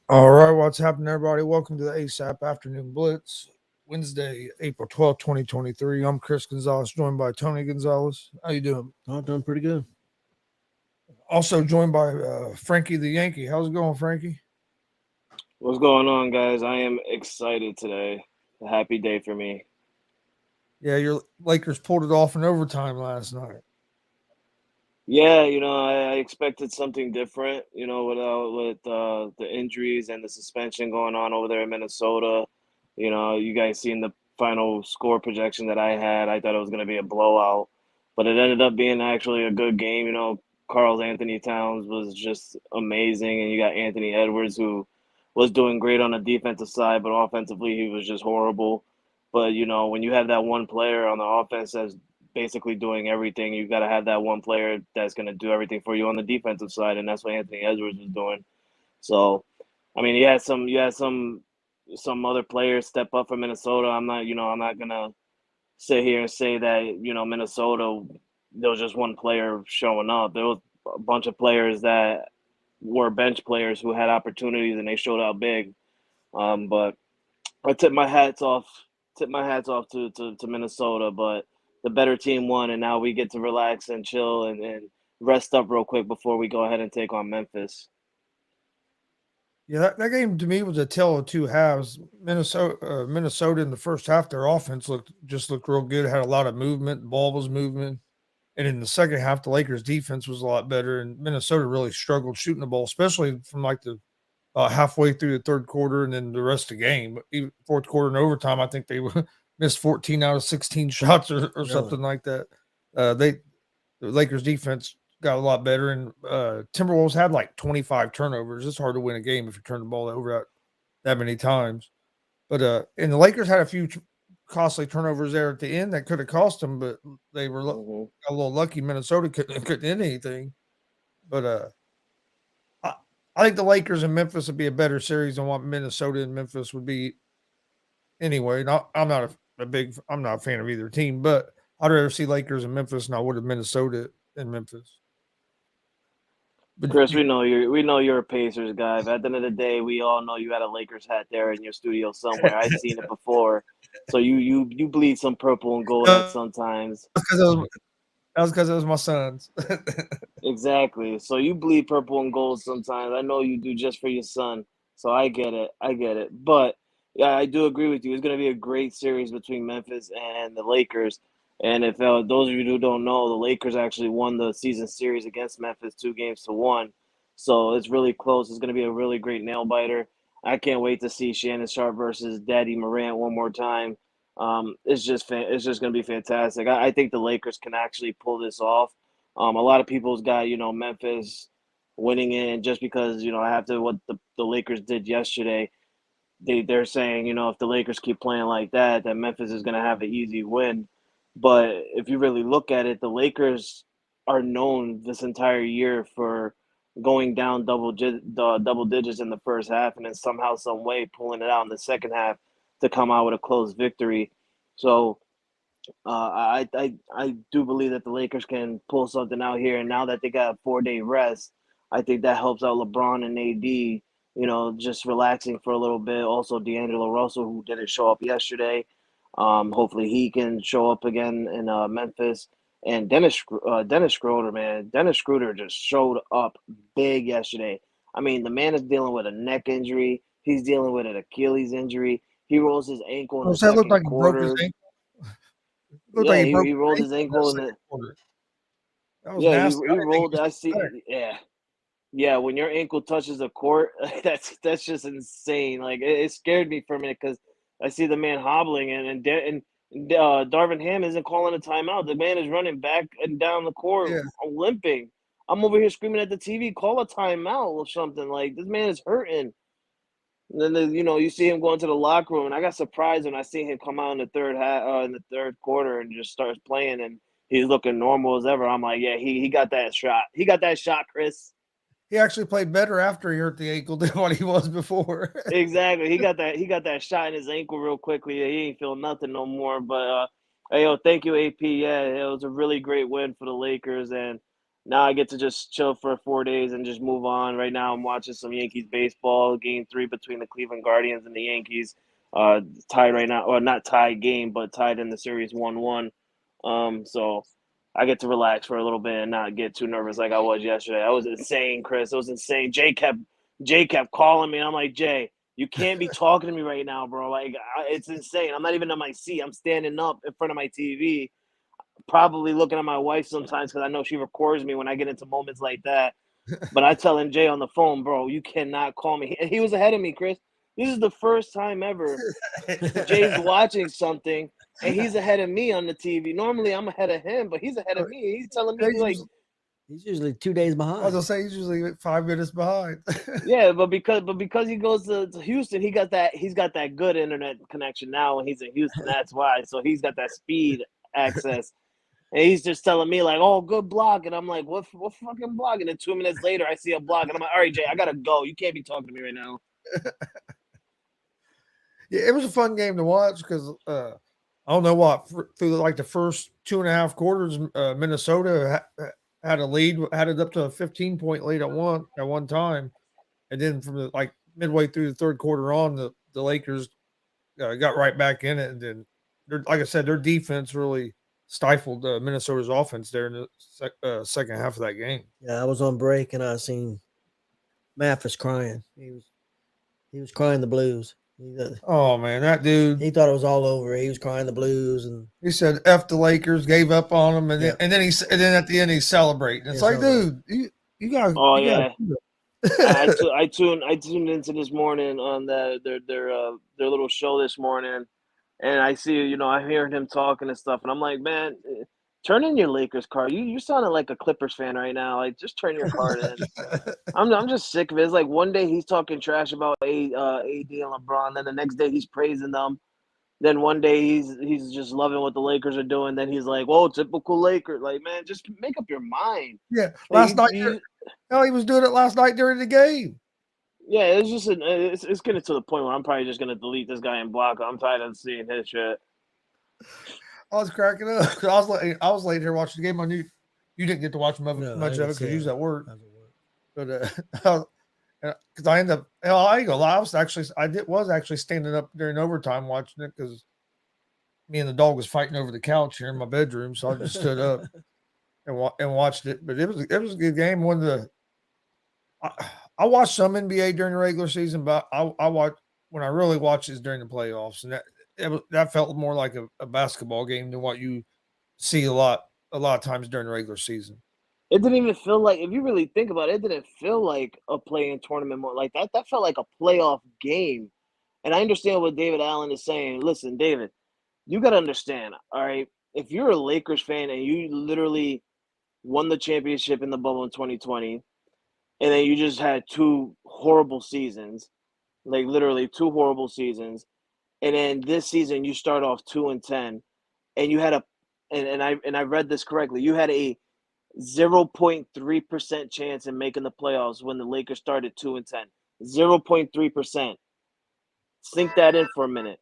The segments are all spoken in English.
All right, what's happening, everybody? Welcome to the ASAP Afternoon Blitz, Wednesday, April 12th, 2023. I'm Chris Gonzalez, joined by Tony Gonzalez. How you doing? Oh, doing pretty good. Also joined by Frankie the Yankee. How's it going, Frankie? What's going on, guys? I am excited today. A happy day for me. Yeah, your Lakers pulled it off in overtime last night. Yeah, I expected something different. With the injuries and the suspension going on over there in Minnesota. You guys seen the final score projection that I had. I thought it was going to be a blowout, but it ended up being actually a good game. Carl Anthony Towns was just amazing, and you got Anthony Edwards who was doing great on the defensive side, but offensively he was just horrible. But when you have that one player on the offense that's basically doing everything, you got to have that one player that's going to do everything for you on the defensive side, and that's what Anthony Edwards was doing. So, I mean, you had some other players step up for Minnesota. I'm not gonna sit here and say that Minnesota there was just one player showing up. There was a bunch of players that were bench players who had opportunities and they showed out big. But I tip my hats off to Minnesota, but the better team won, and now we get to relax and chill and rest up real quick before we go ahead and take on Memphis. Yeah, that game to me was a tale of two halves. Minnesota in the first half, their offense looked real good. Had a lot of movement. The ball was moving. And in the second half, the Lakers' defense was a lot better, and Minnesota really struggled shooting the ball, especially from like the halfway through the third quarter and then the rest of the game. But even fourth quarter and overtime, I think they missed 14 out of 16 shots or Really? something like that. They the Lakers' defense got a lot better, and Timberwolves had like 25 turnovers. It's hard to win a game if you turn the ball over that many times. But and the Lakers had a few costly turnovers there at the end that could have cost them, but they were Hmm. got a little lucky. Minnesota couldn't end anything. But I, I think the Lakers and Memphis would be a better series than what Minnesota and Memphis would be anyway. Not, I'm not a fan of either team, but I'd rather see Lakers and Memphis than I would have Minnesota and Memphis. But Chris, we know you're a Pacers guy. But at the end of the day, we all know you had a Lakers hat there in your studio somewhere. I've seen it before. So you bleed some purple and gold at that was sometimes. because it was my sons. Exactly. So you bleed purple and gold sometimes. I know you do just for your son. So I get it. I get it. But yeah, I do agree with you. It's going to be a great series between Memphis and the Lakers. And if those of you who don't know, the Lakers actually won the season series against Memphis 2 games to 1. So it's really close. It's going to be a really great nail biter. I can't wait to see Shannon Sharp versus Daddy Morant one more time. It's just going to be fantastic. I think the Lakers can actually pull this off. A lot of people's got Memphis winning in just because after what the Lakers did yesterday, they're saying if the Lakers keep playing like that Memphis is going to have an easy win. But if you really look at it, the Lakers are known this entire year for going down double digits in the first half and then somehow some way pulling it out in the second half to come out with a close victory. So I do believe that the Lakers can pull something out here, and now that they got a 4 day rest, I think that helps out LeBron and AD. Just relaxing for a little bit. Also, D'Angelo Russell, who didn't show up yesterday, hopefully he can show up again in Memphis. And Dennis Schroeder, man, Dennis Schroeder just showed up big yesterday. I mean, the man is dealing with a neck injury. He's dealing with an Achilles injury. He rolls his ankle in the That looked second like he broke his quarter. ankle. It looked like Yeah, he he, broke he his rolled his ankle in that ankle in second the quarter. That was yeah he nasty. I he didn't think he rolled. was I coming back. see. Yeah. When your ankle touches the court, that's just insane. Like it scared me for a minute because I see the man hobbling and Darvin Ham isn't calling a timeout. The man is running back and down the court Yeah, limping. I'm over here screaming at the TV, call a timeout or something. Like this man is hurting. And then you see him going to the locker room, and I got surprised when I see him come out in the in the third quarter, and just starts playing, and he's looking normal as ever. I'm like, yeah, he got that shot. He got that shot, Chris. he actually played better after he hurt the ankle than what he was before. Exactly. He got that shot in his ankle real quickly. Yeah, he ain't feel nothing no more. But hey, yo, thank you, AP. Yeah, it was a really great win for the Lakers, and Now I get to just chill for 4 days and just move on. Right now, I'm watching some Yankees baseball. Game 3 between the Cleveland Guardians and the Yankees. Tied right now, or not tied game, but tied in the series 1-1. So I get to relax for a little bit and not get too nervous like I was yesterday. I was insane, Chris. It was insane. Jay kept calling me. And I'm like, Jay, you can't be talking to me right now, bro. Like, it's insane. I'm not even on my seat. I'm standing up in front of my TV, probably looking at my wife sometimes because I know she records me when I get into moments like that. But I telling Jay on the phone, bro, you cannot call me. And he was ahead of me, Chris. This is the first time ever Jay's watching something and he's ahead of me on the TV. Normally I'm ahead of him, but he's ahead of me. He's telling me like, He's usually 2 days I was behind. gonna say he's usually 5 minutes behind. yeah, but because he goes to Houston, he's got that good internet connection now when he's in Houston. That's why. So he's got that speed access. And he's just telling me like, "Oh, good block," and I'm like, "What fucking block?" And then 2 minutes later, I see a block, and I'm like, "All right, Jay, I gotta go. You can't be talking to me right now." Yeah, it was a fun game to watch because I don't know what through like the first 2.5 quarters, Minnesota had a lead, had it up to a 15-point lead at one time, and then from the like midway through the third quarter on, the Lakers got right back in it, and then like I said, their defense really stifled Minnesota's offense there in the second half of that game. Yeah, I was on break and I seen Mathis crying. He was crying the blues. Oh man, that dude! He thought it was all over. He was crying the blues, and he said "F the Lakers," gave up on them, and Yep. then at the end he's celebrating. It's Yeah, like, dude, you got. Oh you yeah, gotta I tuned into this morning on their little show this morning, and I see I hear him talking and stuff, and I'm like, man, turn in your Lakers card. You sounding like a Clippers fan right now. Like, just turn your card in. I'm just sick of it. It's like one day he's talking trash about AD and LeBron, then the next day he's praising them. Then one day he's just loving what the Lakers are doing. Then he's like, "Whoa, typical Laker." Like, man, just make up your mind. Yeah, Like, last night. No, he was doing it last night during the game. yeah, it's just it's getting to the point where I'm probably just gonna delete this guy and block him. I'm tired of seeing his shit. I was cracking up. I was late here watching the game. I knew you didn't get to watch much of it because you was at work. But because I ended up, I ain't gonna lie, was actually standing up during overtime watching it because me and the dog was fighting over the couch here in my bedroom, so I just stood up and watched it. But it was a good game. I watched some NBA during the regular season, but I watch when I really watch is during the playoffs, and that felt more like a basketball game than what you see a lot of times during the regular season. It didn't even feel like, if you really think about it, it didn't feel like a play-in tournament more like that. That felt like a playoff game. And I understand what David Allen is saying. Listen, David, you got to understand, all right? If you're a Lakers fan and you literally won the championship in the bubble in 2020, and then you just had 2 horrible seasons, like literally 2 horrible seasons, and then this season you start off 2-10, and you had and I read this correctly, you had a 0.3% chance in making the playoffs when the Lakers started 2-10. 0.3%. Sink that in for a minute.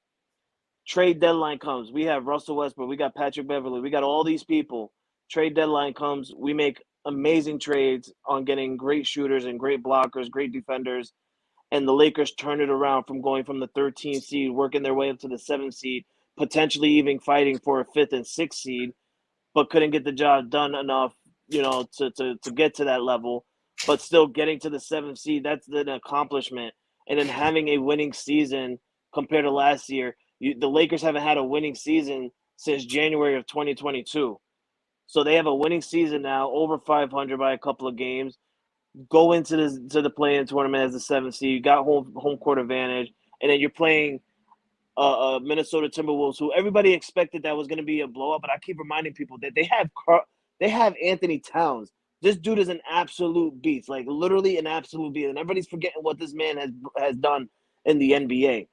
Trade deadline comes. We have Russell Westbrook. We got Patrick Beverly. We got all these people. Trade deadline comes. We make amazing trades on getting great shooters and great blockers, great defenders. And the Lakers turn it around from going from the 13th seed, working their way up to the 7th seed, potentially even fighting for a 5th and 6th seed, but couldn't get the job done enough, to get to that level, but still getting to the 7th seed, that's an accomplishment. And then having a winning season compared to last year, the Lakers haven't had a winning season since January of 2022. So they have a winning season now, over 500 by a couple of games. Go into the play-in tournament as the 7th seed. You got home court advantage, and then you're playing Minnesota Timberwolves, who everybody expected that was going to be a blowout. But I keep reminding people that they have Anthony Towns. This dude is an absolute beast, like literally an absolute beast, and everybody's forgetting what this man has done in the NBA.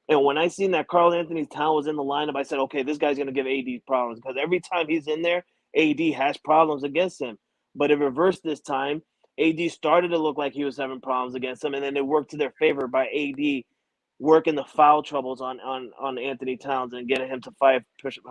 And when I seen that Karl Anthony Towns was in the lineup, I said, okay, this guy's going to give AD problems, because every time he's in there, AD has problems against him. But it reversed this time. AD started to look like he was having problems against him, and then it worked to their favor by AD working the foul troubles on Anthony Towns and getting him to 5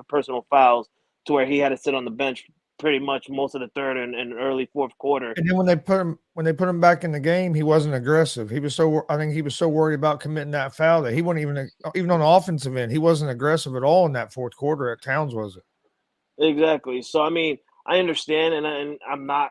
personal fouls, to where he had to sit on the bench pretty much most of the third and early fourth quarter. And then when they put him back in the game, he wasn't aggressive. I think he was so worried about committing that foul that he wasn't even on the offensive end. He wasn't aggressive at all in that fourth quarter. At Towns was it? Exactly. So I mean, I understand, and I'm not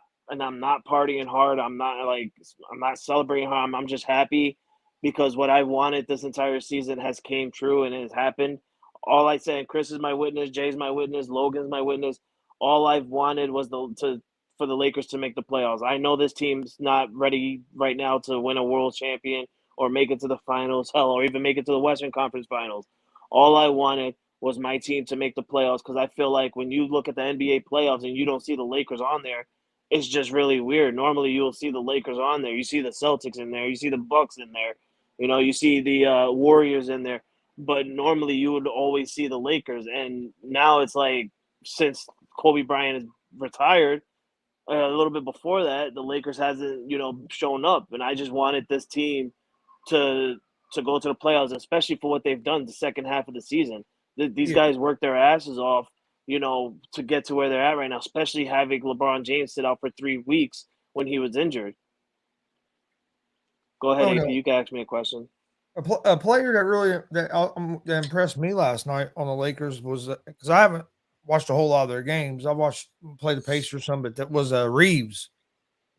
partying hard. I'm not celebrating hard. I'm just happy because what I wanted this entire season has came true and it has happened. All I said, Chris is my witness, Jay's my witness, Logan's my witness. All I've wanted was for the Lakers to make the playoffs. I know this team's not ready right now to win a world champion or make it to the finals, hell, or even make it to the Western Conference Finals. All I wanted was my team to make the playoffs because I feel like when you look at the NBA playoffs and you don't see the Lakers on there, it's just really weird. Normally, you'll see the Lakers on there. You see the Celtics in there. You see the Bucks in there. You see the Warriors in there. But normally, you would always see the Lakers. And now it's like since Kobe Bryant is retired, a little bit before that, the Lakers hasn't shown up. And I just wanted this team to go to the playoffs, especially for what they've done the second half of the season. These Yeah. guys worked their asses off, to get to where they're at right now, especially having LeBron James sit out for 3 weeks when he was injured. Go ahead, Oh AP. no. You can ask me a question. A player that impressed me last night on the Lakers was because I haven't watched a whole lot of their games. I watched play the Pacers some, but that was Reeves.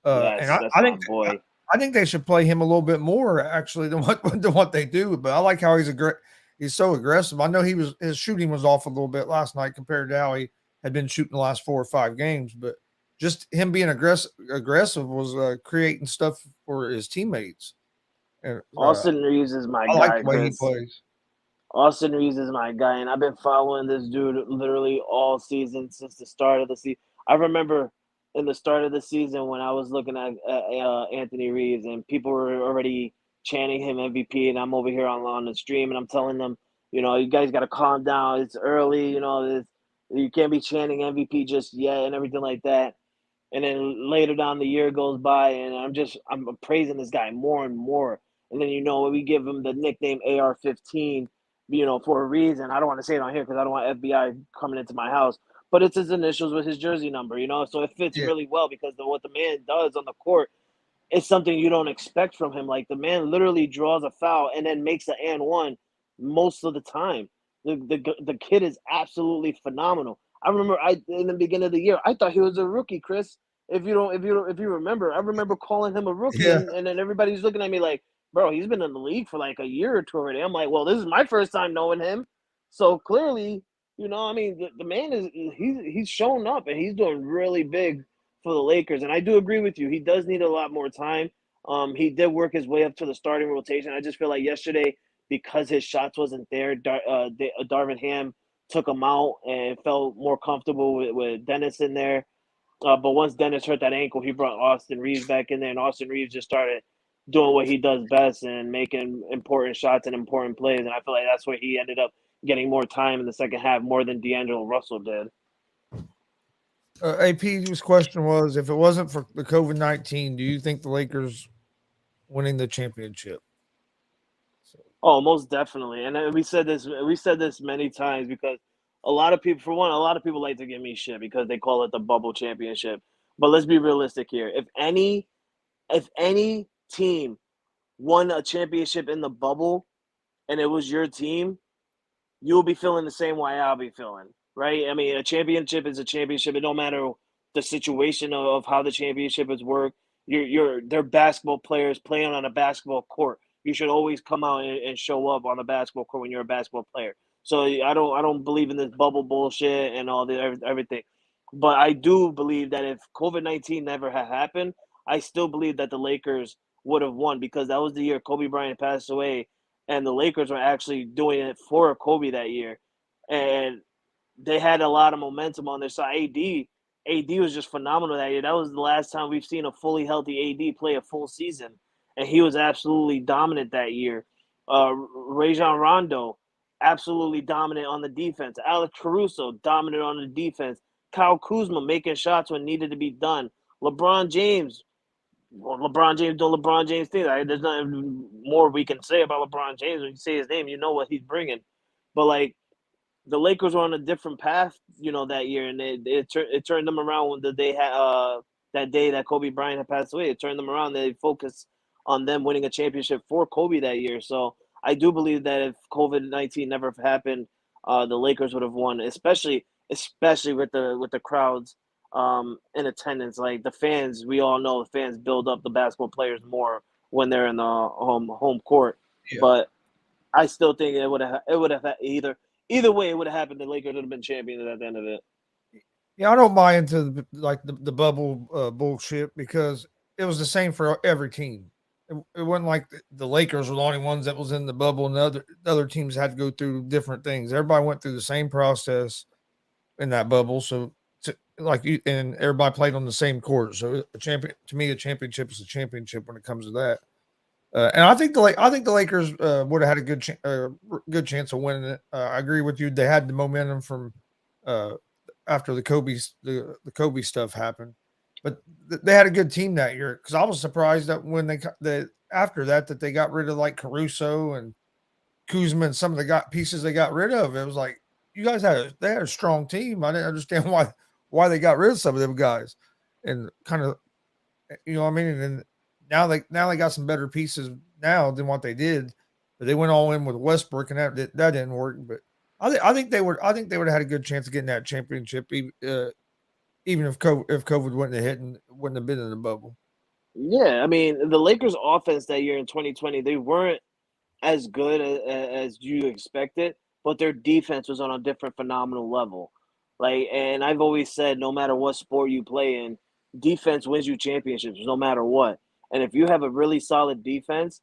And Yes, that's my boy. I think they should play him a little bit more actually than what they do. But I like how he's so aggressive. I know his shooting was off a little bit last night compared to how he had been shooting the last 4 or 5 games. But just him being aggressive was creating stuff for his teammates. And Austin Reeves is my I like guy, the way he Chris. plays. Austin Reeves is my guy, and I've been following this dude literally all season since the start of the season. I remember in the start of the season when I was looking at Anthony Reeves, and people were already chanting him MVP, and I'm over here on the stream, and I'm telling them, you guys got to calm down. It's early, you can't be chanting MVP just yet, and everything like that. And then later down the year goes by, and I'm praising this guy more and more. And then we give him the nickname AR-15, for a reason. I don't want to say it on here because I don't want FBI coming into my house, but it's his initials with his jersey number, so it fits Yeah. really well because what the man does on the court is something you don't expect from him. Like the man literally draws a foul and then makes an and one most of the time. The kid is absolutely phenomenal. I remember in the beginning of the year, I thought he was a rookie, Chris. If you remember, I remember calling him a rookie, Yeah. and then everybody's looking at me like, bro, he's been in the league for like a year or two already. I'm like, well, this is my first time knowing him, so clearly, I mean, the man he's shown up and he's doing really big for the Lakers. And I do agree with you. He does need a lot more time. He did work his way up to the starting rotation. I just feel like yesterday, because his shots wasn't there, Darvin Ham took him out and felt more comfortable with Dennis in there. But once Dennis hurt that ankle, he brought Austin Reeves back in there, and Austin Reeves just started doing what he does best and making important shots and important plays. And I feel like that's where he ended up getting more time in the second half, more than D'Angelo Russell did. AP's question was, if it wasn't for the COVID-19, do you think the Lakers winning the championship? Oh, most definitely. And we said this many times because a lot of people, for one, a lot of people like to give me shit because they call it the bubble championship. But let's be realistic here. If any team won a championship in the bubble and it was your team, you'll be feeling the same way I'll be feeling, right? I mean, a championship is a championship. It don't matter the situation of how the championship is worked. They're basketball players playing on a basketball court. You should always come out and show up on the basketball court when you're a basketball player. So I don't believe in this bubble bullshit and all the everything. But I do believe that if COVID-19 never had happened, I still believe that the Lakers would have won because that was the year Kobe Bryant passed away, and the Lakers were actually doing it for Kobe that year, and they had a lot of momentum on their side. AD was just phenomenal that year. That was the last time we've seen a fully healthy AD play a full season, and he was absolutely dominant that year. Rajon Rondo, absolutely dominant on the defense. Alex Caruso, dominant on the defense. Kyle Kuzma making shots when needed to be done. LeBron James doing LeBron James things. There's nothing more we can say about LeBron James. When you say his name, you know what he's bringing. But like the Lakers were on a different path, that year, and it turned them around when the day that day that Kobe Bryant had passed away. It turned them around. They focused on them winning a championship for Kobe that year. So I do believe that if COVID-19 never happened, the Lakers would have won, especially with the crowds in attendance. Like the fans, we all know the fans build up the basketball players more when they're in the home court. Yeah. But I still think it would have either way it would have happened. The Lakers would have been champions at the end of it. Yeah, I don't buy into the bubble bullshit because it was the same for every team. It wasn't like the Lakers were the only ones that was in the bubble, and the other teams had to go through different things. Everybody went through the same process in that bubble, so and everybody played on the same court. So a championship is a championship when it comes to that. And I think the Lakers would have had a good chance of winning it. I agree with you. They had the momentum from after the Kobe stuff happened, but they had a good team that year. Because I was surprised that when after that they got rid of like Caruso and Kuzma and some of the pieces they got rid of. It was like you guys they had a strong team. I didn't understand why they got rid of some of them guys, and kind of what I mean. And then now they got some better pieces now than what they did, but they went all in with Westbrook and that didn't work. But I think they would have had a good chance of getting that championship, even if COVID wouldn't have hit and wouldn't have been in the bubble. Yeah, I mean the Lakers' offense that year in 2020, they weren't as good as you expected, but their defense was on a different phenomenal level. Like, and I've always said, no matter what sport you play in, defense wins you championships, no matter what. And if you have a really solid defense,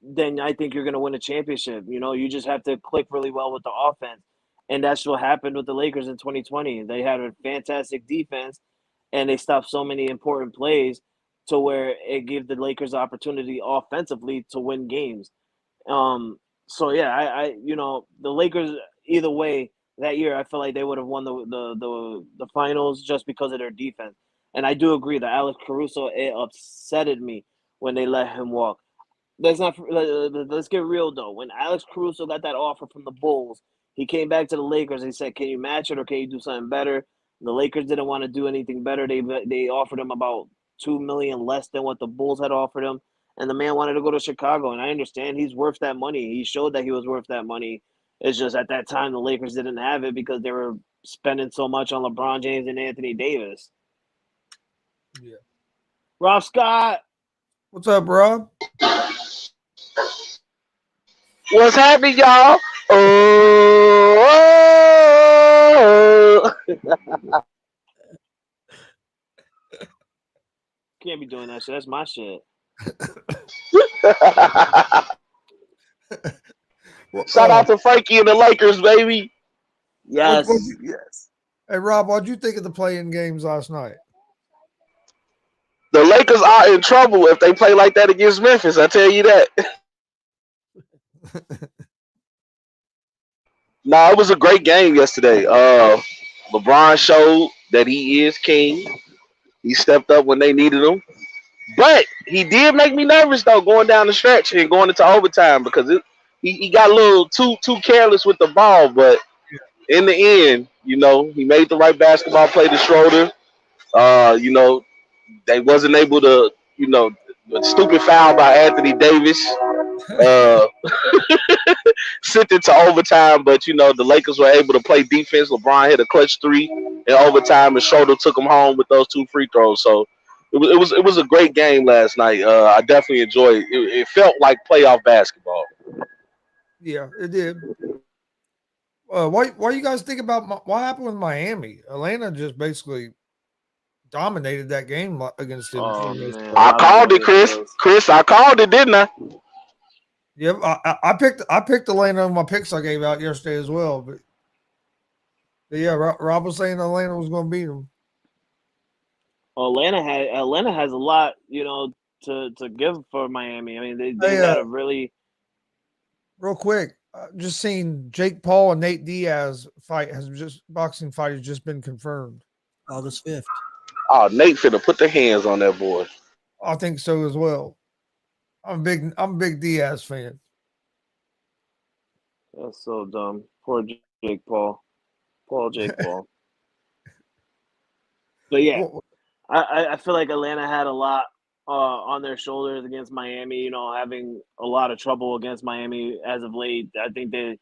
then I think you're going to win a championship. You just have to click really well with the offense. And that's what happened with the Lakers in 2020. They had a fantastic defense, and they stopped so many important plays to where it gave the Lakers the opportunity offensively to win games. So yeah, the Lakers either way that year, I feel like they would have won the finals just because of their defense. And I do agree that Alex Caruso, it upsetted me when they let him walk. Let's get real though. When Alex Caruso got that offer from the Bulls, he came back to the Lakers. He said, "Can you match it or can you do something better?" The Lakers didn't want to do anything better. They offered him about $2 million less than what the Bulls had offered him, and the man wanted to go to Chicago. And I understand he's worth that money. He showed that he was worth that money. It's just at that time the Lakers didn't have it because they were spending so much on LeBron James and Anthony Davis. Yeah. Rob Scott, what's up, Rob? What's happening, y'all? Oh, can't be doing that shit. That's my shit. Shout out to Frankie and the Lakers, baby. Yes. Yes. Hey, Rob, what'd you think of the play-in games last night? The Lakers are in trouble if they play like that against Memphis. I tell you that. No, it was a great game yesterday. LeBron showed that he is king. He stepped up when they needed him. But he did make me nervous though, going down the stretch and going into overtime because he got a little too careless with the ball. But in the end, he made the right basketball play to Schroeder. They wasn't able to, a stupid foul by Anthony Davis. Sent it to overtime, but the Lakers were able to play defense. LeBron hit a clutch 3 in overtime, and Schroeder took him home with those 2 free throws. So it was a great game last night. I definitely enjoyed it. It felt like playoff basketball. Yeah, it did. What you guys think about what happened with Miami? Atlanta just basically dominated that game against them. Oh, man. I called it, Chris. Chris, I called it, didn't I? Yep, I picked Atlanta on my picks I gave out yesterday as well. But yeah, Rob was saying Atlanta was going to beat them. Atlanta has a lot, to give for Miami. I mean, they got a really real quick. Just seen Jake Paul and Nate Diaz boxing fight has just been confirmed. August 5th. Oh, Nate finna put the hands on that boy. I think so as well. I'm a big Diaz fan. That's so dumb. Poor Jake Paul. Jake Paul. But yeah, Well, I feel like Atlanta had a lot on their shoulders against Miami. You know, having a lot of trouble against Miami as of late. I think they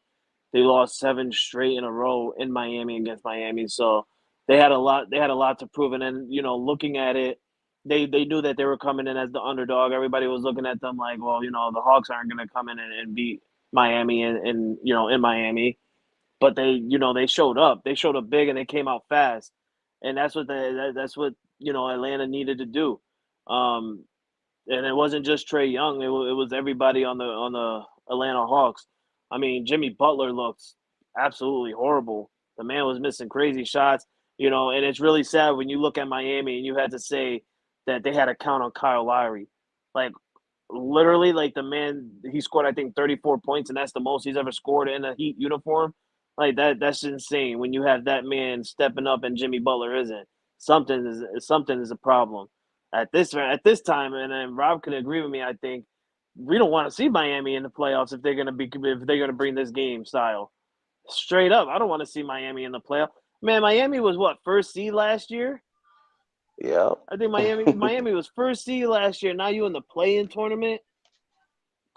lost 7 straight in a row in Miami against Miami. So they had a lot. They had a lot to prove. And then you know, looking at it, they knew that they were coming in as the underdog. Everybody was looking at them like, well, you know, the Hawks aren't going to come in and beat Miami and you know in Miami. But they, you know, they showed up. They showed up big and they came out fast. And that's what you know Atlanta needed to do. Um, and it wasn't just Trey Young; it was everybody on the Atlanta Hawks. I mean, Jimmy Butler looked absolutely horrible. The man was missing crazy shots, you know, and it's really sad when you look at Miami and you had to say that they had to count on Kyle Lowry. Like literally, like the man, he scored I think 34 points, and that's the most he's ever scored in a Heat uniform. Like that's insane. When you have that man stepping up and Jimmy Butler isn't, something is a problem at this time. And then Rob can agree with me. I think we don't want to see Miami in the playoffs if they're gonna bring this game style. Straight up, I don't want to see Miami in the playoff. Man, Miami was what, first seed last year? Yeah. I think Miami was first seed last year. Now you in the play-in tournament?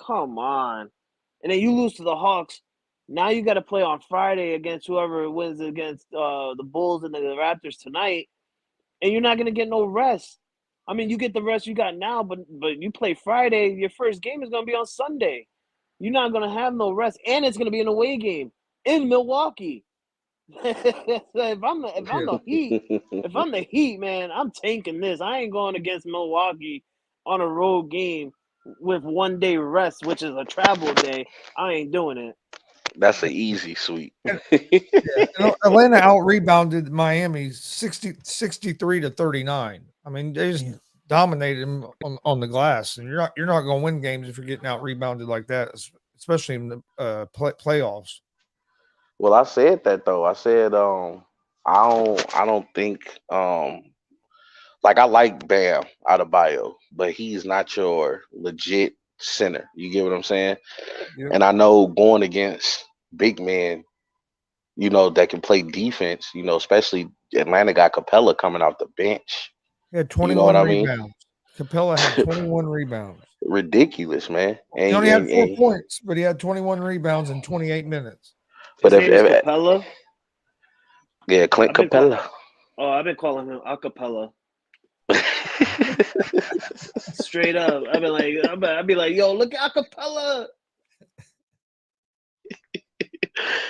Come on. And then you lose to the Hawks. Now you got to play on Friday against whoever wins against the Bulls and the Raptors tonight, and you're not going to get no rest. I mean, you get the rest you got now, but you play Friday. Your first game is going to be on Sunday. You're not going to have no rest, and it's going to be an away game in Milwaukee. if I'm the Heat, man, I'm tanking this. I ain't going against Milwaukee on a road game with 1 day rest, which is a travel day. I ain't doing it. That's an easy sweep. Atlanta out rebounded Miami 63-39. I mean, they just dominated them on the glass, and you're not going to win games if you're getting out rebounded like that, especially in the playoffs. Well, I said that though. I said I don't think like I like Bam Adebayo, but he's not your legit center. You get what I'm saying? Yep. And I know going against big men, you know, that can play defense, you know, especially Atlanta got Capella coming off the bench. He had 21 You know what I rebounds. mean? Capella had 21 rebounds. Ridiculous, man. And, He only had 4 points, but he had 21 rebounds in 28 minutes. But His name is Capella? Yeah, Clint Capella. I've been calling him Acapella. Straight up. I'd be like, yo, look at Acapella.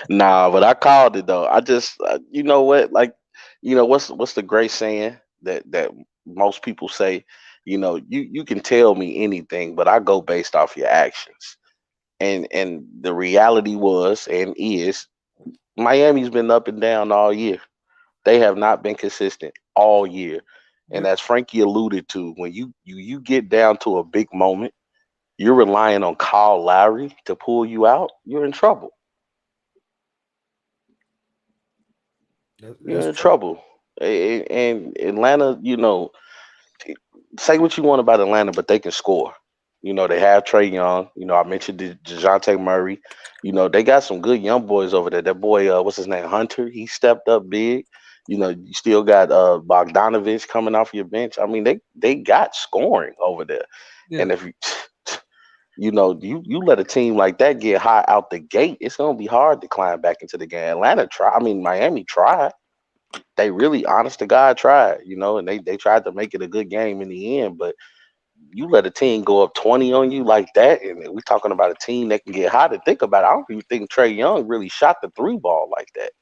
Nah, but I called it though. I just, you know what, like, you know what's the great saying that most people say, you know, you can tell me anything, but I go based off your actions. And the reality was and is Miami's been up and down all year. They have not been consistent all year. And as Frankie alluded to, when you get down to a big moment, you're relying on Kyle Lowry to pull you out, you're in trouble. You're in trouble. And Atlanta, you know, say what you want about Atlanta, but they can score. You know, they have Trey Young. You know, I mentioned DeJounte Murray. You know, they got some good young boys over there. That boy, what's his name, Hunter, he stepped up big. You know, you still got Bogdanovich coming off your bench. I mean, they got scoring over there. Yeah. And if you know, you let a team like that get hot out the gate, it's gonna be hard to climb back into the game. Miami tried. They really, honest to God, tried, you know, and they tried to make it a good game in the end, but you let a team go up 20 on you like that, and we're talking about a team that can get hot. And think about it, I don't even think Trey Young really shot the 3 ball like that.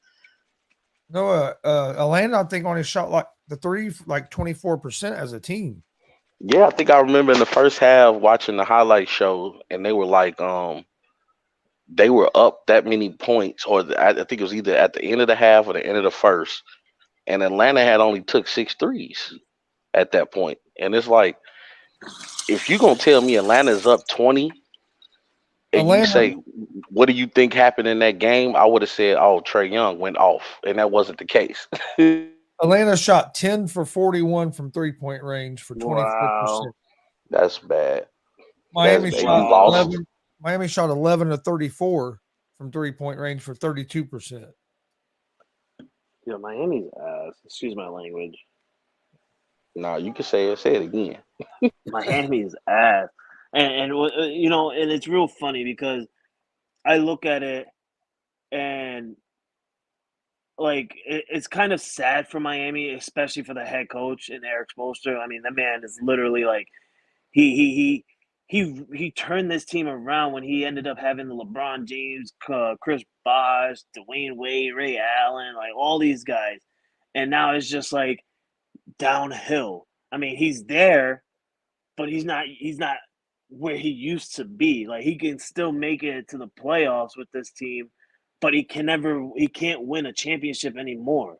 No, Atlanta, I think, only shot like the 3 like 24% as a team. Yeah, I think I remember in the first half watching the highlight show, and they were like, they were up that many points, or I think it was either at the end of the half or the end of the first, and Atlanta had only took 6 threes at that point. And it's like, if you're going to tell me Atlanta's up 20 and you say, what do you think happened in that game? I would have said, oh, Trey Young went off, and that wasn't the case. Atlanta shot 10 for 41 from 3-point range for 24%. Wow. That's bad. Miami shot 11 to 34 from 3-point range for 32%. Yeah, Miami's ass. Excuse my language. No, you can say it. Say it again. Miami's ass. And it's real funny because I look at it and like it's kind of sad for Miami, especially for the head coach and Eric Spoelstra. I mean, the man is literally like he turned this team around when he ended up having the LeBron James, Chris Bosh, Dwayne Wade, Ray Allen, like all these guys, and now it's just like downhill. I mean, he's there, but he's not where he used to be. Like he can still make it to the playoffs with this team, but he can't win a championship anymore.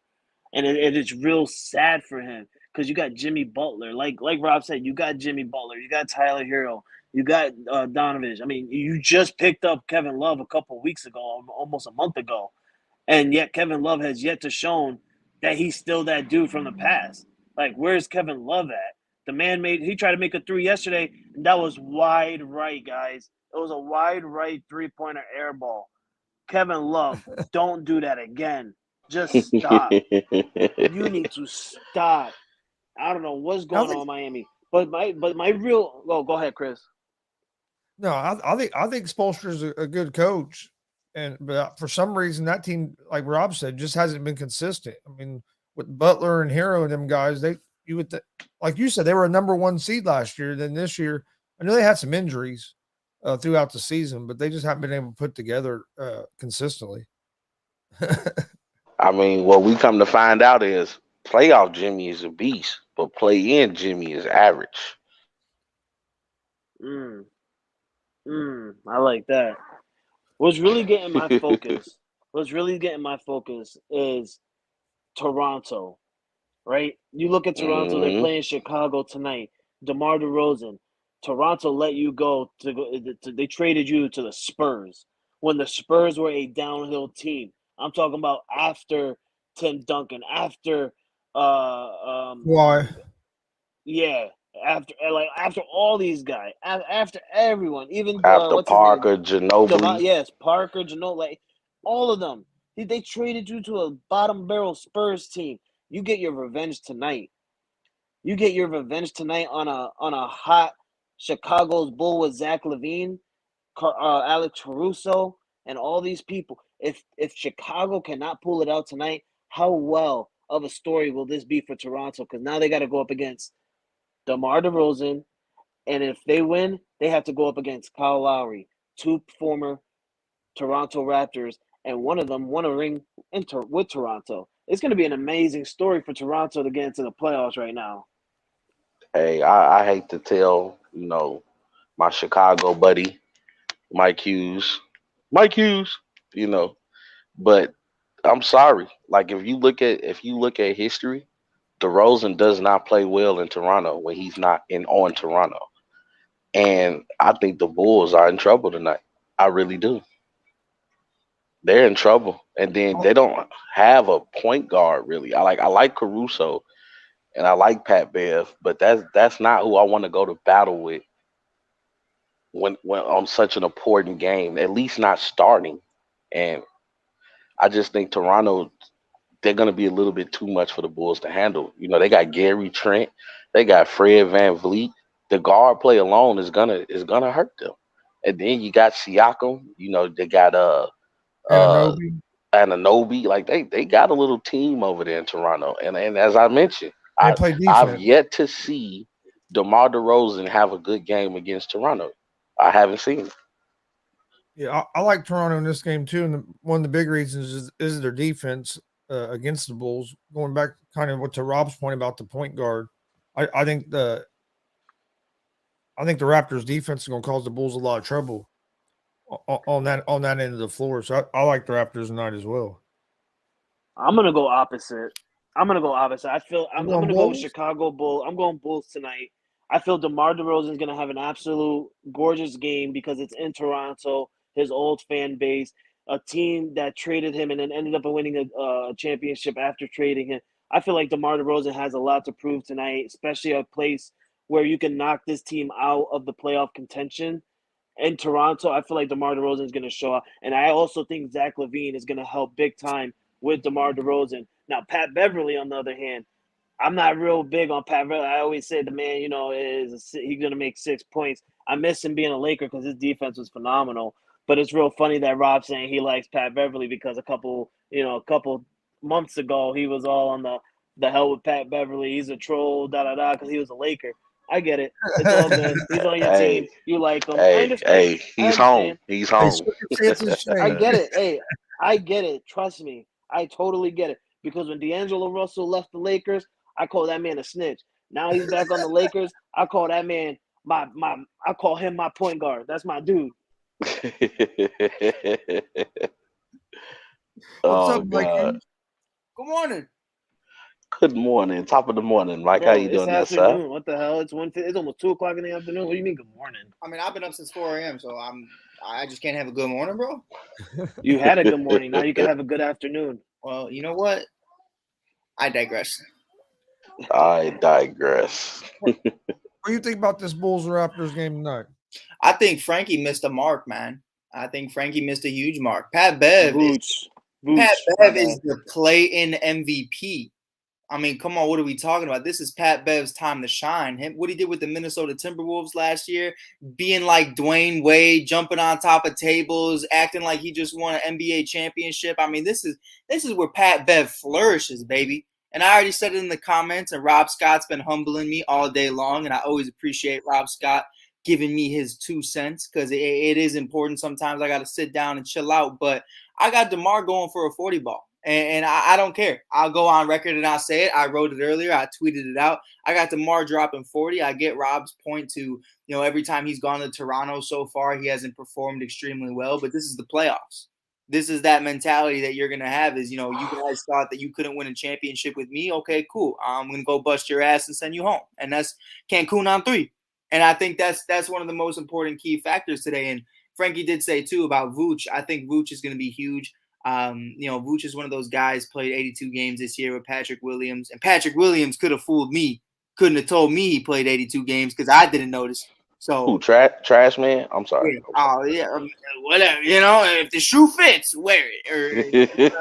And it's real sad for him because you got Jimmy Butler, like Rob said, you got Jimmy Butler, you got Tyler Hero, you got Donovich. I mean, you just picked up Kevin Love a couple of weeks ago, almost a month ago, and yet Kevin Love has yet to shown that he's still that dude from the past. Like, where's Kevin Love at? The man he tried to make a three yesterday, and that was wide right, guys. It was a wide right 3-pointer air ball. Kevin Love, don't do that again. Just stop. You need to stop. I don't know what's I going on think in Miami. But my real go ahead, Chris. no, I think Spolster's a good coach, but for some reason that team, like Rob said, just hasn't been consistent. I mean, with Butler and Hero and them guys, you would like you said they were a number one seed last year. Then this year, I know they had some injuries throughout the season, but they just haven't been able to put together consistently. I mean, what we come to find out is playoff Jimmy is a beast, but play in Jimmy is average. Mm, I like that. What's really getting my focus? What's really getting my focus is Toronto, right? You look at Toronto; they're Hmm. playing Chicago tonight. DeMar DeRozan, Toronto let you go to go. They traded you to the Spurs when the Spurs were a downhill team. I'm talking about after Tim Duncan, after Why? yeah, after all these guys, after everyone, even After what's his name, Parker, Ginobili, Yes, Parker, Janot, like all of them. They traded you to a bottom barrel Spurs team. You get your revenge tonight. You get your revenge tonight on a hot Chicago's Bull with Zach LaVine, Alex Caruso, and all these people. If Chicago cannot pull it out tonight, how well of a story will this be for Toronto? Because now they got to go up against DeMar DeRozan, and if they win, they have to go up against Kyle Lowry, two former Toronto Raptors, and one of them won a ring with Toronto. It's going to be an amazing story for Toronto to get into the playoffs right now. hey, I hate to tell, my Chicago buddy, Mike Hughes, Mike Hughes, you know, but I'm sorry. Like if you look at history, DeRozan does not play well in Toronto when he's not in on Toronto. And I think the Bulls are in trouble tonight. I really do. They're in trouble. And then they don't have a point guard really. I like Caruso and I like Pat Bev, but that's not who I want to go to battle with when on such an important game. At least not starting. And I just think Toronto, they're gonna be a little bit too much for the Bulls to handle. They got Gary Trent, they got Fred Van Vliet. The guard play alone is gonna hurt them. And then you got Siakam, they got uh Ananobi. Ananobi. Like they got a little team over there in Toronto. And as I mentioned, They I play I've defense. yet to see DeMar DeRozan have a good game against Toronto. I haven't seen it. Yeah, I like Toronto in this game too, and one of the big reasons is their defense against the Bulls. Going back, kind of what to Rob's point about the point guard, I think the Raptors' defense is going to cause the Bulls a lot of trouble on that end of the floor. So I like the Raptors tonight as well. I'm gonna go opposite. I feel You I'm going gonna go with Bulls? Chicago Bull. I'm going Bulls tonight. I feel DeMar DeRozan is gonna have an absolute gorgeous game because it's in Toronto, his old fan base, a team that traded him and then ended up winning a championship after trading him. I feel like DeMar DeRozan has a lot to prove tonight, especially a place where you can knock this team out of the playoff contention. In Toronto, I feel like DeMar DeRozan is going to show up, and I also think Zach LaVine is going to help big time with DeMar DeRozan. Now, Pat Beverly, on the other hand, I'm not real big on Pat Beverly. I always say the man, he's going to make 6 points. I miss him being a Laker because his defense was phenomenal. But it's real funny that Rob's saying he likes Pat Beverly because a couple months ago he was all on the hell with Pat Beverly. He's a troll, because he was a Laker. I get it. It's all good. He's on your team. You like him. I understand. He's home. He's home. Circumstances I change. get it. Hey, I get it. Trust me. I totally get it. Because when D'Angelo Russell left the Lakers, I call that man a snitch. Now he's back on the Lakers. I call that man I call him my point guard. That's my dude. What's Oh up, Mikey? God. Good morning. Good morning. Top of the morning, Mike. How Bro, you it's doing there, sir? afternoon. What the hell? It's almost 2:00 in the afternoon. What do you mean good morning? I mean, I've been up since 4 a.m., so I just can't have a good morning, bro. You had a good morning. Now you can have a good afternoon. Well, you know what? I digress. I digress. What do you think about this Bulls Raptors game tonight? I think Frankie missed a mark, man. I think Frankie missed a huge mark. Pat Bev is the play-in MVP. I mean, come on, what are we talking about? This is Pat Bev's time to shine. What he did with the Minnesota Timberwolves last year, being like Dwayne Wade, jumping on top of tables, acting like he just won an NBA championship. I mean, this is where Pat Bev flourishes, baby. And I already said it in the comments, and Rob Scott's been humbling me all day long, and I always appreciate Rob Scott giving me his 2 cents because it is important. Sometimes I got to sit down and chill out, but I got DeMar going for a 40 ball. And I don't care. I'll go on record and I'll say it. I wrote it earlier. I tweeted it out. I got DeMar dropping 40. I get Rob's point to, every time he's gone to Toronto so far, he hasn't performed extremely well. But this is the playoffs. This is that mentality that you're going to have is, you guys thought that you couldn't win a championship with me. Okay, cool. I'm going to go bust your ass and send you home. And that's Cancun on 3. And I think that's one of the most important key factors today. And Frankie did say, too, about Vooch. I think Vooch is going to be huge. Vooch is one of those guys, played 82 games this year with Patrick Williams. And Patrick Williams could have fooled me. Couldn't have told me he played 82 games because I didn't notice. So trash man? I'm sorry. Yeah, oh, yeah. Whatever. If the shoe fits, wear it.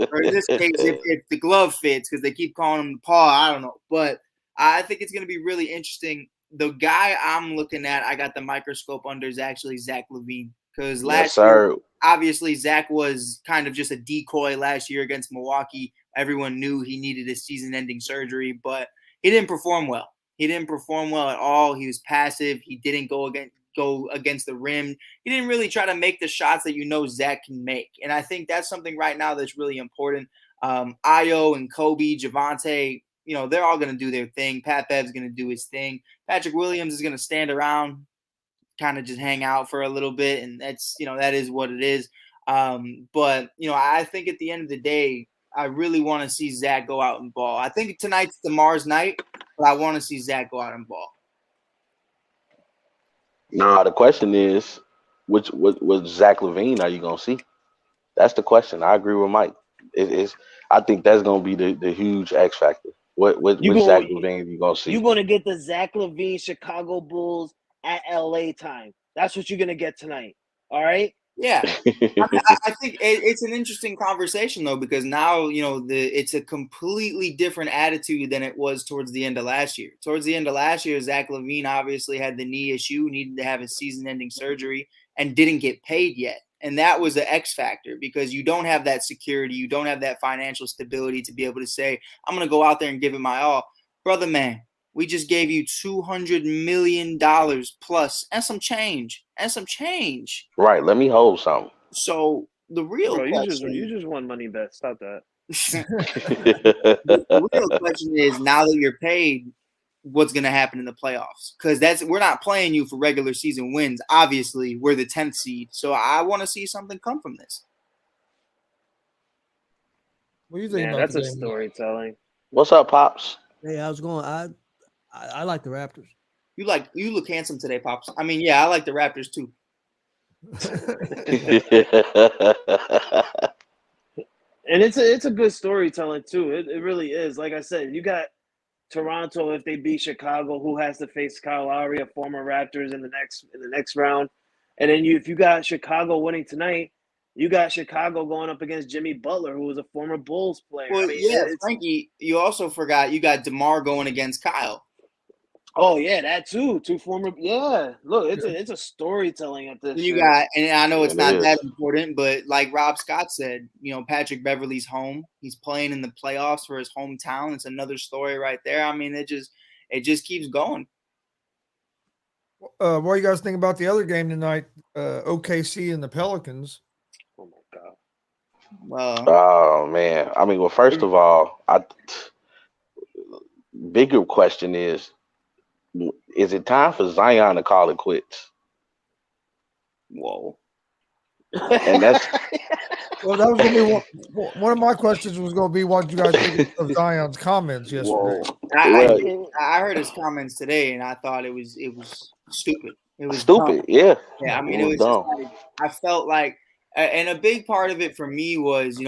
Or in this case, if the glove fits, because they keep calling him the paw, I don't know. But I think it's going to be really interesting. The guy I'm looking at, I got the microscope under, is actually Zach LaVine. Because last year, obviously, Zach was kind of just a decoy last year against Milwaukee. Everyone knew he needed a season-ending surgery, but he didn't perform well. He didn't perform well at all. He was passive. He didn't go against the rim. He didn't really try to make the shots that Zach can make. And I think that's something right now that's really important. Ayo and Kobe, Javante, they're all going to do their thing. Pat Bev's going to do his thing. Patrick Williams is going to stand around, kind of just hang out for a little bit, and that's that is what it is. But I think at the end of the day, I really want to see Zach go out and ball. I think tonight's DeMar's night, but I want to see Zach go out and ball. Nah, the question is, which Zach LaVine are you gonna see? That's the question. I agree with Mike. I think that's gonna be the huge X factor. Which Zach LaVine you gonna see? You're gonna get the Zach LaVine Chicago Bulls at LA time. That's what you're gonna get tonight. All right. Yeah, I think it's an interesting conversation though, because now it's a completely different attitude than it was towards the end of last year. Towards the end of last year, Zach LaVine obviously had the knee issue, needed to have a season-ending surgery, and didn't get paid yet. And that was the X factor because you don't have that security, you don't have that financial stability to be able to say, I'm going to go out there and give it my all. Brother man, we just gave you $200 million plus and some change. Right. Let me hold something. So the real question, you just won money bet. Stop that. The real question is, now that you're paid, what's going to happen in the playoffs? Because we're not playing you for regular season wins. Obviously, we're the 10th seed. So I want to see something come from this. What do you think about that's the a game? storytelling. What's up, Pops? Hey, how's it going? I like the Raptors. You look handsome today, Pops. I mean, yeah, I like the Raptors too. And it's a good storytelling too. It really is. Like I said, you got Toronto, if they beat Chicago, who has to face Kyle Lowry, a former Raptors, in the next round. And then if you got Chicago winning tonight, You got Chicago going up against Jimmy Butler, who was a former Bulls player. Well, I mean, yeah, Frankie, you also forgot you got DeMar going against Kyle. Oh yeah, that too. Two former. Yeah, look, it's a storytelling at this. You shit. got, and I know it's not is. that important, but like Rob Scott said, Patrick Beverley's home. He's playing in the playoffs for his hometown. It's another story right there. I mean, it just keeps going. What do you guys think about the other game tonight? OKC and the Pelicans. Oh my god. Well, Oh man. I mean, well, first of all, bigger question is it time for Zion to call it quits? whoa. And that's Well, that was going to be one of my questions. Was going to be what you guys think of Zion's comments yesterday. I heard his comments today, and I thought it was stupid. It was stupid. Dumb. Yeah. Yeah. I mean, it was dumb. just like, I felt like, and a big part of it for me was,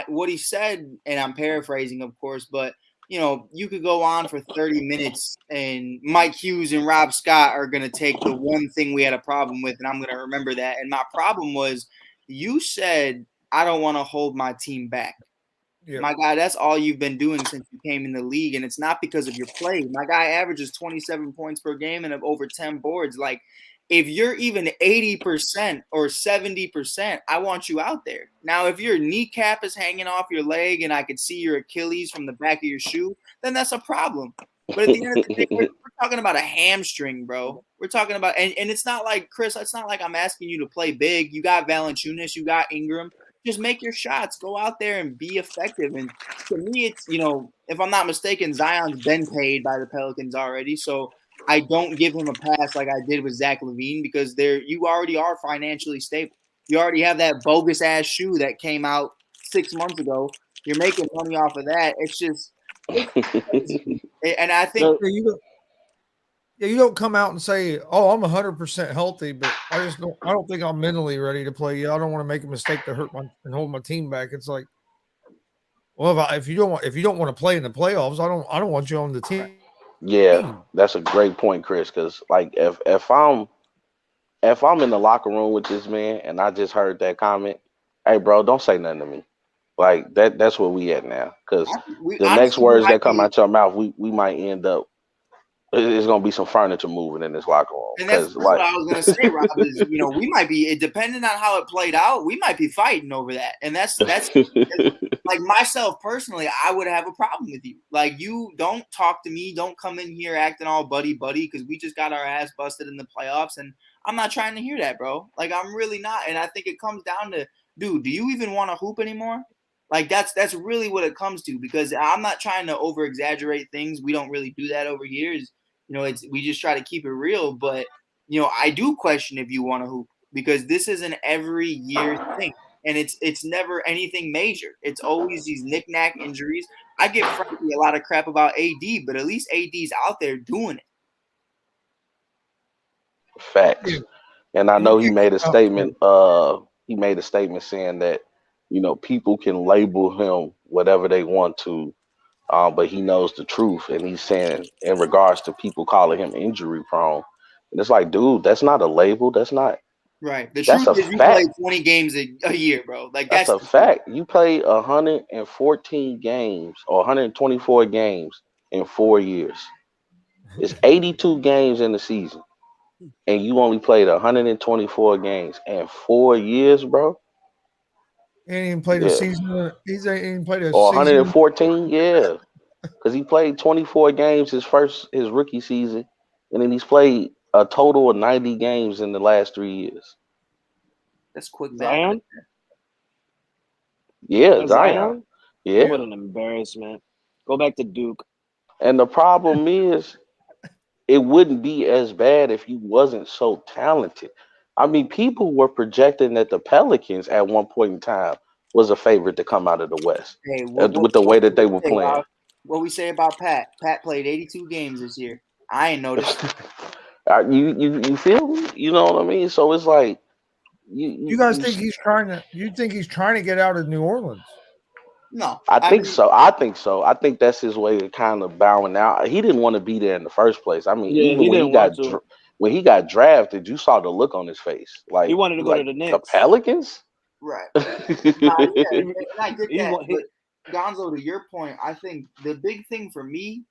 what he said, and I'm paraphrasing, of course, but you could go on for 30 minutes and Mike Hughes and Rob Scott are going to take the one thing we had a problem with, and I'm going to remember that. And my problem was, you said, I don't want to hold my team back. Yeah. My guy, that's all you've been doing since you came in the league, and it's not because of your play. My guy averages 27 points per game and over 10 boards. Like, if you're even 80% or 70%, I want you out there. Now, if your kneecap is hanging off your leg and I could see your Achilles from the back of your shoe, then that's a problem. But at the end of the day, we're talking about a hamstring, bro. We're talking about, and it's not like, Chris, it's not like I'm asking you to play big. You got Valanciunas, you got Ingram. Just make your shots. Go out there and be effective. And to me, it's, if I'm not mistaken, Zion's been paid by the Pelicans already. So I don't give him a pass like I did with Zach LaVine, because you already are financially stable. You already have that bogus ass shoe that came out 6 months ago. You're making money off of that. It's just, and I think you don't come out and say, "Oh, I'm 100% healthy," but I don't think I'm mentally ready to play. I don't want to make a mistake to hurt and hold my team back. It's like, well, if you don't want to play in the playoffs, I don't want you on the team. Yeah, that's a great point, Chris. Because like if I'm in the locker room with this man and I just heard that comment, hey, bro, don't say nothing to me. Like that's where we at now. Because the next words that come out your mouth, we might end up. There's gonna be some furniture moving in this locker room. And that's what I was gonna say, Rob. Is we might be, depending on how it played out, we might be fighting over that. And that's like myself personally, I would have a problem with you. Like, you don't talk to me, don't come in here acting all buddy because we just got our ass busted in the playoffs, and I'm not trying to hear that, bro. Like, I'm really not. And I think it comes down to, dude, do you even want to hoop anymore? Like, that's really what it comes to, because I'm not trying to over exaggerate things. We don't really do that over here. We just try to keep it real. But, I do question if you want to hoop, because this is an every year thing. And it's never anything major. It's always these knick-knack injuries. I give Frankie a lot of crap about AD, but at least AD's out there doing it. Facts. And I know he made a statement. He made a statement saying that, people can label him whatever they want to, but he knows the truth. And he's saying, in regards to people calling him injury prone, and it's like, dude, that's not a label. That's not right. The truth is, you play 20 games a year, bro. Like, that's He ain't even played a season. He's ain't even played a or season. 114, yeah, because he played 24 games his rookie season, and then he's played a total of 90 games in the last 3 years. That's quick. Zion? Yeah, Zion. Yeah. What an embarrassment. Go back to Duke. And the problem is, it wouldn't be as bad if he wasn't so talented. I mean, people were projecting that the Pelicans at one point in time was a favorite to come out of the West with the way that they were playing. What we say about Pat? Pat played 82 games this year. I ain't noticed. You feel me? You know what I mean? So it's like, you guys think he's trying to? You think he's trying to get out of New Orleans? No, I think so. I think that's his way of kind of bowing out. He didn't want to be there in the first place. I mean, even when he got drafted, you saw the look on his face. Like, he wanted to go to the Knicks. The Pelicans? Right. Nah, yeah, and I get He's that. one- he- But Gonzo, to your point, I think the big thing for me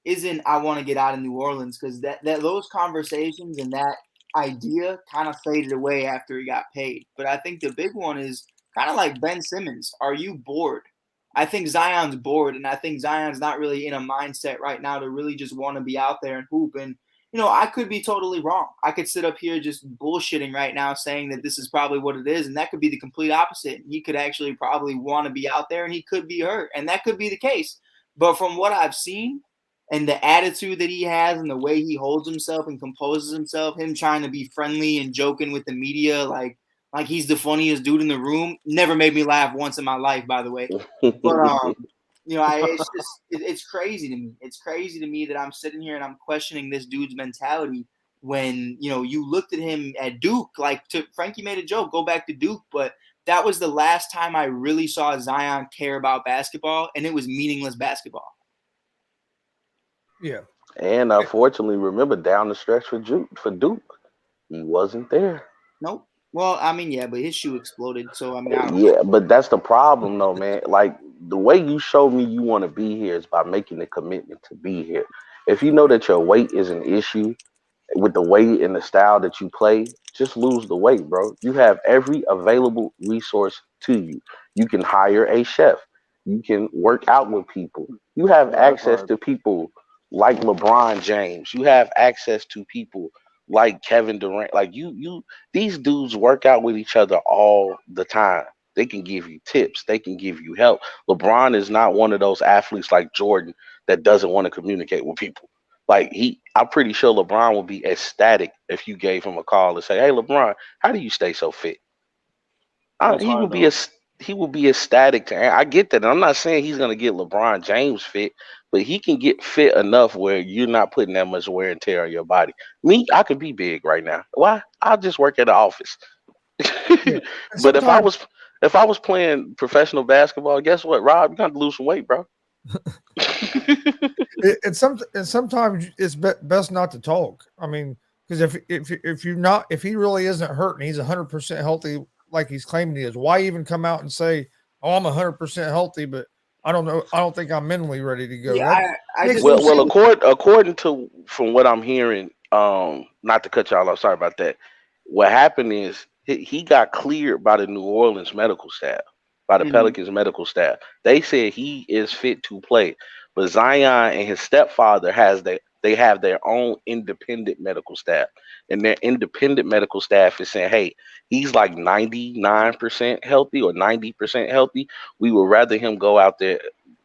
isn't I want to get out of New Orleans, because that those conversations and that idea kind of faded away after he got paid. But I think the big one is kind of like Ben Simmons. Are you bored? I think Zion's bored, and I think Zion's not really in a mindset right now to really just want to be out there and hoop. And I could be totally wrong. I could sit up here just bullshitting right now saying that this is probably what it is, and that could be the complete opposite. He could actually probably want to be out there, and he could be hurt, and that could be the case. But from what I've seen and the attitude that he has and the way he holds himself and composes himself, him trying to be friendly and joking with the media like he's the funniest dude in the room, never made me laugh once in my life, by the way. But it's crazy to me. It's crazy to me that I'm sitting here and I'm questioning this dude's mentality when you looked at him at Duke. Like, Frankie made a joke, go back to Duke, but that was the last time I really saw Zion care about basketball, and it was meaningless basketball. Yeah. And unfortunately, remember down the stretch for Duke, he wasn't there. Nope. Well, I mean, yeah, but his shoe exploded. So, I mean, Yeah, but that's the problem, though, man. Like, the way you show me you want to be here is by making the commitment to be here. If you know that your weight is an issue with the weight and the style that you play, just lose the weight, bro. You have every available resource to you. You can hire a chef. You can work out with people. You have access to people like LeBron James. You have access to people like Kevin Durant. Like these dudes work out with each other all the time. They can give you tips. They can give you help. LeBron is not one of those athletes like Jordan that doesn't want to communicate with people. Like I'm pretty sure LeBron would be ecstatic if you gave him a call and say, "Hey, LeBron, how do you stay so fit?" He would be ecstatic. I get that. And I'm not saying he's gonna get LeBron James fit, but he can get fit enough where you're not putting that much wear and tear on your body. Me, I could be big right now. Why? I'll just work at the office. Yeah. But if I was playing professional basketball, guess what, Rob? You're gonna lose some weight, bro. Sometimes it's best not to talk. I mean, because if he really isn't hurt and he's 100% healthy, like he's claiming he is, why even come out and say, "Oh, I'm 100% healthy," but I don't know. I don't think I'm mentally ready to go. Yeah, according to from what I'm hearing, not to cut y'all off, sorry about that. What happened is he got cleared by the New Orleans medical staff, by the Pelicans medical staff. They said he is fit to play, but Zion and his stepfather they have their own independent medical staff, and their independent medical staff is saying, "Hey, he's like 99% healthy or 90% healthy. We would rather him go out there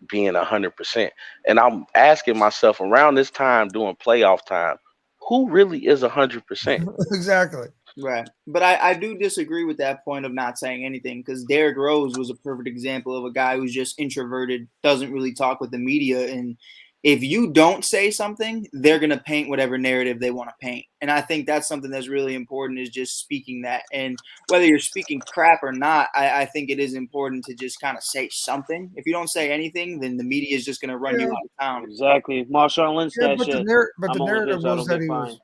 being 100%." And I'm asking myself around this time during playoff time, who really is 100%? Exactly. Right. But I do disagree with that point of not saying anything, because Derrick Rose was a perfect example of a guy who's just introverted, doesn't really talk with the media. And if you don't say something, they're going to paint whatever narrative they want to paint. And I think that's something that's really important, is just speaking that. And whether you're speaking crap or not, I think it is important to just kind of say something. If you don't say anything, then the media is just going to run you out of town. Exactly. Marshawn Lynch, Yeah, that but shit. the narrative was that he was.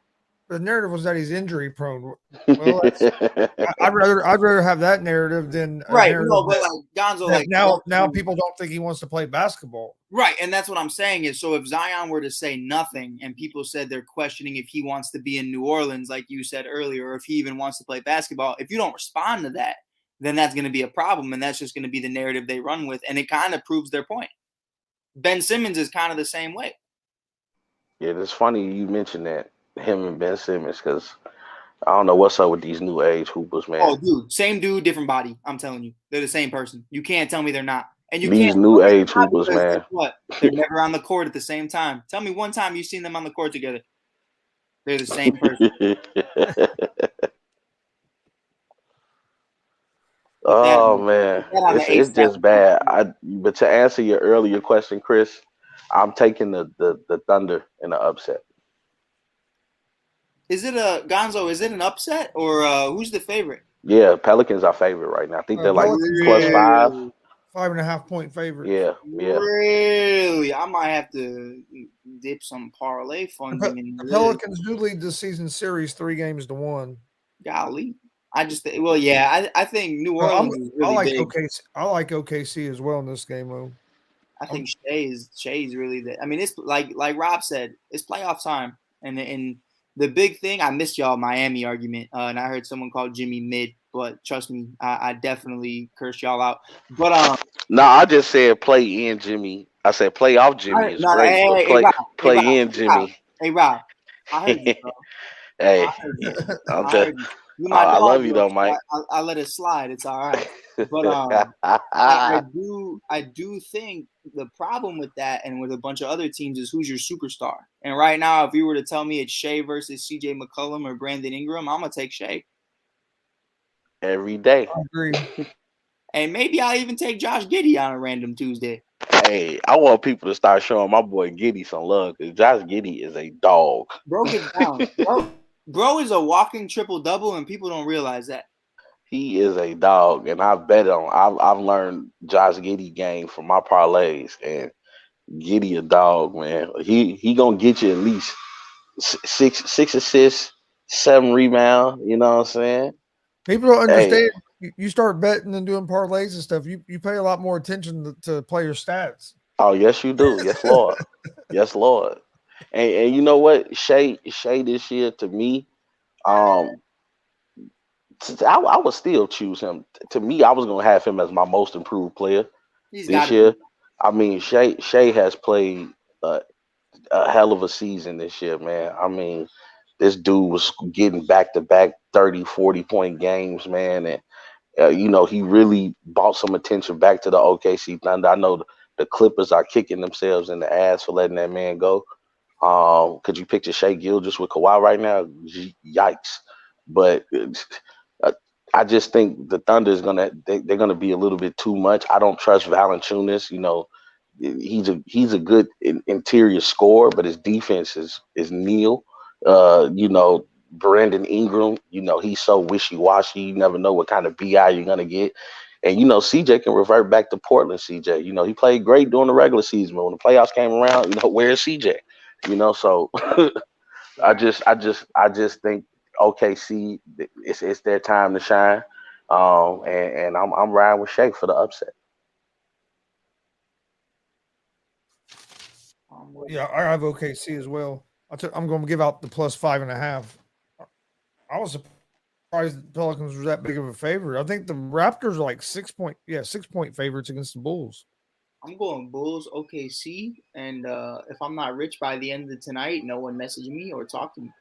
The narrative was that he's injury prone. Well, I'd rather have that narrative than right. No, but like Gonzo, like now people don't think he wants to play basketball. Right, and that's what I'm saying is, so if Zion were to say nothing and people said they're questioning if he wants to be in New Orleans, like you said earlier, or if he even wants to play basketball, if you don't respond to that, then that's going to be a problem, and that's just going to be the narrative they run with, and it kind of proves their point. Ben Simmons is kind of the same way. Yeah, it's funny you mentioned that, him and Ben Simmons, because I don't know what's up with these new age hoopers, man. Oh, dude, same dude, different body. I'm telling you, they're the same person. You can't tell me they're not. And these new age hoopers, man. What? They're never on the court at the same time. Tell me one time you've seen them on the court together. They're the same person. Oh man, it's just bad. But to answer your earlier question, Chris, I'm taking the Thunder in the upset. Is it a Gonzo? Is it an upset, or who's the favorite? Yeah, Pelicans are favorite right now. I think they're like +5. 5.5 point favorite. Yeah. Really? I might have to dip some parlay funding in the Pelicans do lead the season series 3-1. Golly. I think New Orleans is really big. I like OKC as well in this game, though. I think Shay's really the. I mean, it's like Rob said, it's playoff time, and the big thing. I missed y'all Miami argument, and I heard someone call Jimmy mid, but trust me, I definitely cursed y'all out. But no, I just said play in Jimmy. I said play off Jimmy is great, but play in Jimmy. Hey Rob, I heard you, bro. Hey, I heard you. You my dog, love you though, Mike. I let it slide. It's all right. But I do think the problem with that and with a bunch of other teams is who's your superstar. And right now, if you were to tell me it's Shea versus CJ McCollum or Brandon Ingram, I'm gonna take Shea every day. I agree. And maybe I'll even take Josh Giddey on a random Tuesday. Hey, I want people to start showing my boy Giddey some love because Josh Giddey is a dog. Bro, get down. Bro is a walking triple-double, and people don't realize that. He is a dog, and I bet on. I've learned Josh Giddey game from my parlays, and Giddey a dog, man. He gonna get you at least six assists, 7 rebounds. You know what I'm saying? People don't understand. Hey. You start betting and doing parlays and stuff. You pay a lot more attention to player stats. Oh yes, you do. Yes, Lord. Yes, Lord. And you know what, Shea this year to me, I would still choose him. To me, I was gonna have him as my most improved player this year. I mean, Shea has played a hell of a season this year, man. I mean, this dude was getting back-to-back 30, 40-point games, man, and he really brought some attention back to the OKC Thunder. I know the Clippers are kicking themselves in the ass for letting that man go. Could you picture Shea Gilgeous with Kawhi right now? Yikes! But I just think the Thunder is they're gonna be a little bit too much. I don't trust Valanciunas. He's a good interior scorer, but his defense is nil. Brandon Ingram, he's so wishy-washy. You never know what kind of BI you're gonna get. And CJ can revert back to Portland. CJ, he played great during the regular season, but when the playoffs came around, where's CJ? So I just think OKC, it's their time to shine. And I'm riding with Shea for the upset. Yeah, I have OKC as well. I'm going to give out the plus 5.5. I was surprised the Pelicans were that big of a favorite. I think the Raptors are like 6 point favorites against the Bulls. I'm going Bulls, OKC, and if I'm not rich by the end of tonight, no one message me or talk to me.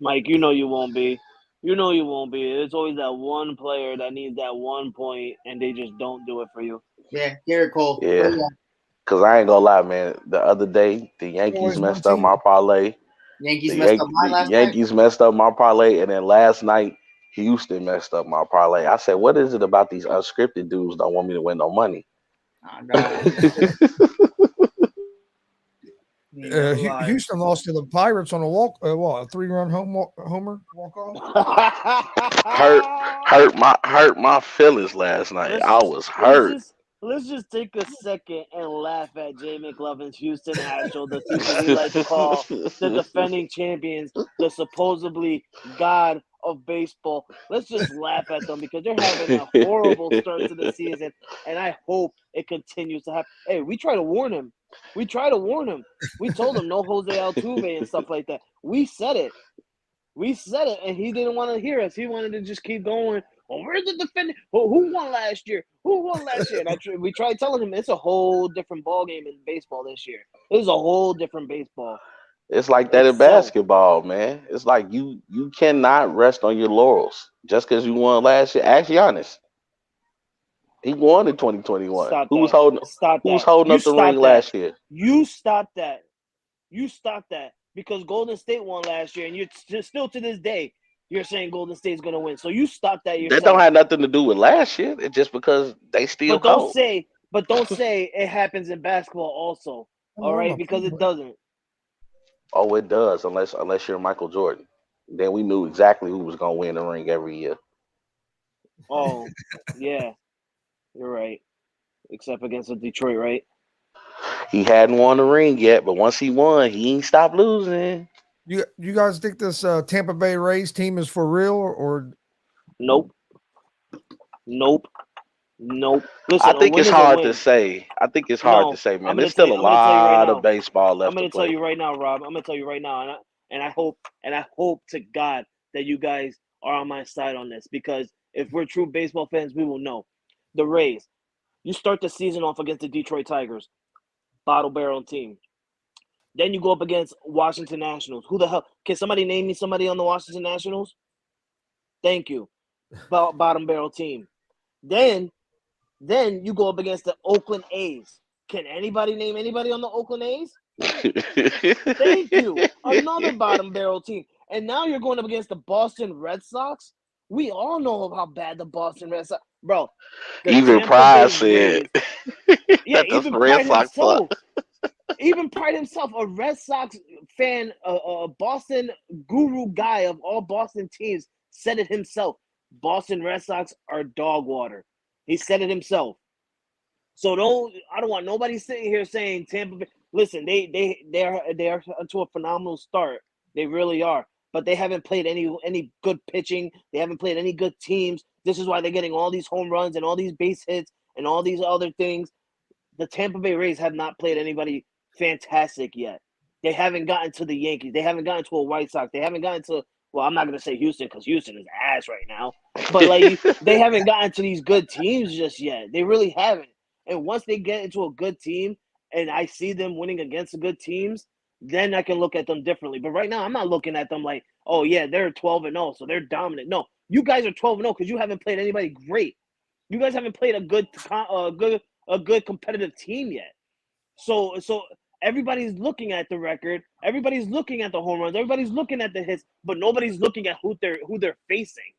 Mike, you won't be. You won't be. There's always that one player that needs that 1 point, and they just don't do it for you. Yeah, Garrett Cole. Yeah. Because I ain't going to lie, man. The other day, the Yankees messed up my parlay. Yankees messed up mine last night? Yankees messed up my parlay, and then last night, Houston messed up my parlay. I said, what is it about these unscripted dudes don't want me to win no money? Houston lost to the Pirates on a 3-run homer walk off. hurt my feelings last night. I was hurt. Let's just take a second and laugh at Jay McLovin's Houston Astros, the team we like to call the defending champions, the supposedly god of baseball. Let's just laugh at them because they're having a horrible start to the season, and I hope it continues to happen. Hey, we try to warn him. We told him no Jose Altuve and stuff like that. We said it, and he didn't want to hear us. He wanted to just keep going. Well, where's the defending? Who won last year? And we tried telling him it's a whole different ball game in baseball this year. This is a whole different baseball. It's like that in basketball, man. It's like you cannot rest on your laurels just because you won last year. Ask Giannis. He won in 2021. Who was holding up the ring last year? You stop that. Because Golden State won last year, and you're still to this day. You're saying Golden State's going to win. So you stop that yourself. That don't have nothing to do with last year. It's just because they still cold. Don't say it happens in basketball also. All right? Because it doesn't. Oh, it does, unless you're Michael Jordan. Then we knew exactly who was going to win the ring every year. Oh, yeah. You're right. Except against the Detroit, right? He hadn't won the ring yet, but once he won, he ain't stopped losing. You guys think this Tampa Bay Rays team is for real or Nope. Listen, I think it's hard to say. I think it's hard to No, say, I'm man. gonna There's tell still you. a I'm gonna tell you right lot of now. baseball I'm left to gonna tell play. you right now, Rob. I'm gonna tell you right now, and I hope to God that you guys are on my side on this, because if we're true baseball fans, we will know. The Rays. You start the season off against the Detroit Tigers, bottle barrel team. Then you go up against Washington Nationals. Who the hell? Can somebody name me somebody on the Washington Nationals? Thank you. Bottom barrel team. Then you go up against the Oakland A's. Can anybody name anybody on the Oakland A's? Thank you. Another bottom barrel team. And now you're going up against the Boston Red Sox. We all know how bad the Boston Red Sox, bro. The Even Tampa Pride Bay said Rays. Yeah, that the even Red Pride Sox suck. himself. Even Pride himself, a Red Sox fan, a Boston guru guy of all Boston teams, said it himself. Boston Red Sox are dog water. He said it himself. So I don't want nobody sitting here saying Tampa Bay. Listen, they are to a phenomenal start. They really are, but they haven't played any good pitching. They haven't played any good teams. This is why they're getting all these home runs and all these base hits and all these other things. The Tampa Bay Rays have not played anybody fantastic yet. They haven't gotten to the Yankees. They haven't gotten to a White Sox. They haven't gotten to, well, I'm not going to say Houston because Houston is ass right now. But like they haven't gotten to these good teams just yet. They really haven't. And once they get into a good team and I see them winning against the good teams, then I can look at them differently. But right now, I'm not looking at them like, oh yeah, they're 12-0, so they're dominant. No, you guys are 12-0 because you haven't played anybody great. You guys haven't played a good competitive team yet. So everybody's looking at the record, everybody's looking at the home runs, everybody's looking at the hits, but nobody's looking at who they're facing.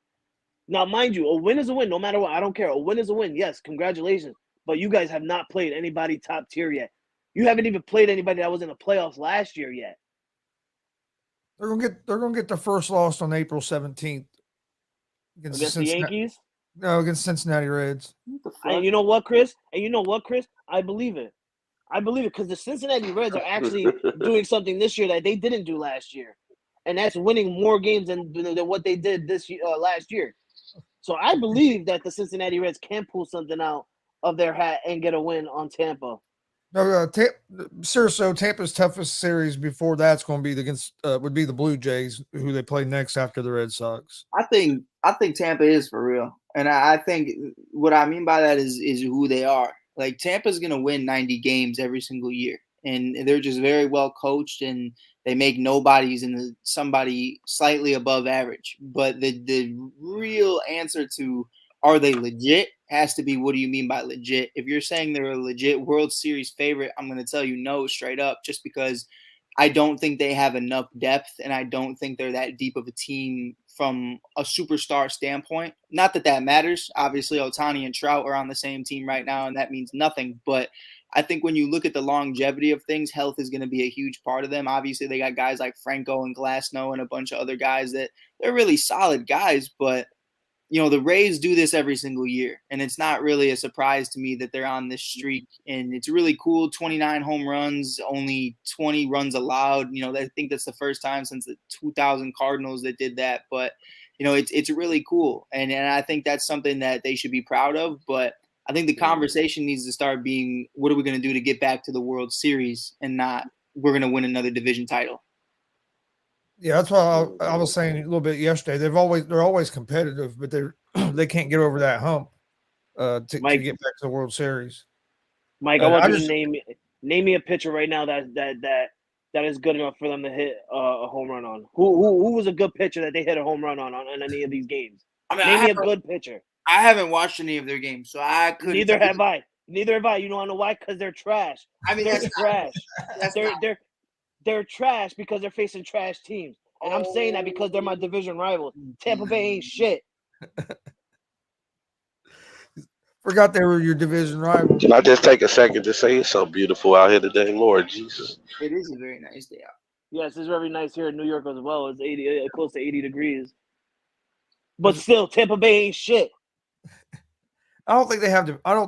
Now, mind you, a win is a win, no matter what. I don't care. A win is a win. Yes, congratulations. But you guys have not played anybody top tier yet. You haven't even played anybody that was in the playoffs last year yet. they're gonna get the first loss on April 17th Against the Yankees? No, against Cincinnati Reds. And you know what, Chris? I believe it. I believe it because the Cincinnati Reds are actually doing something this year that they didn't do last year, and that's winning more games than what they did this last year. So I believe that the Cincinnati Reds can pull something out of their hat and get a win on Tampa. No, so Tampa's toughest series before that's going to be against would be the Blue Jays, who they play next after the Red Sox. I think Tampa is for real, and I think what I mean by that is who they are. Like Tampa's going to win 90 games every single year, and they're just very well coached, and they make nobodies and somebody slightly above average. But the real answer to are they legit has to be, what do you mean by legit? If you're saying they're a legit World Series favorite, I'm going to tell you no straight up, just because I don't think they have enough depth, and I don't think they're that deep of a team from a superstar standpoint. Not that that matters. Obviously, Ohtani and Trout are on the same team right now, and that means nothing. But I think when you look at the longevity of things, health is going to be a huge part of them. Obviously, they got guys like Franco and Glasnow and a bunch of other guys that they're really solid guys, but the Rays do this every single year, and it's not really a surprise to me that they're on this streak. And it's really cool. 29 home runs, only 20 runs allowed. I think that's the first time since the 2000 Cardinals that did that. But, it's really cool. And I think that's something that they should be proud of. But I think the conversation needs to start being, what are we going to do to get back to the World Series, and not we're going to win another division title. Yeah, that's why I was saying a little bit yesterday. They're always competitive, but they can't get over that hump to get back to the World Series. Mike, I want you to name me a pitcher right now that is good enough for them to hit a home run on. Who was a good pitcher that they hit a home run on any of these games? Name me a good pitcher. I haven't watched any of their games, so I couldn't. Neither have I. You know why? Because they're trash. I mean, they're trash. They're trash because they're facing trash teams. And I'm saying that because they're my division rivals. Tampa Bay ain't shit. Forgot they were your division rival. Can I just take a second to say it's so beautiful out here today, Lord Jesus? It is a very nice day out. Yes, it's very nice here in New York as well. It's close to 80 degrees. But still, Tampa Bay ain't shit. I don't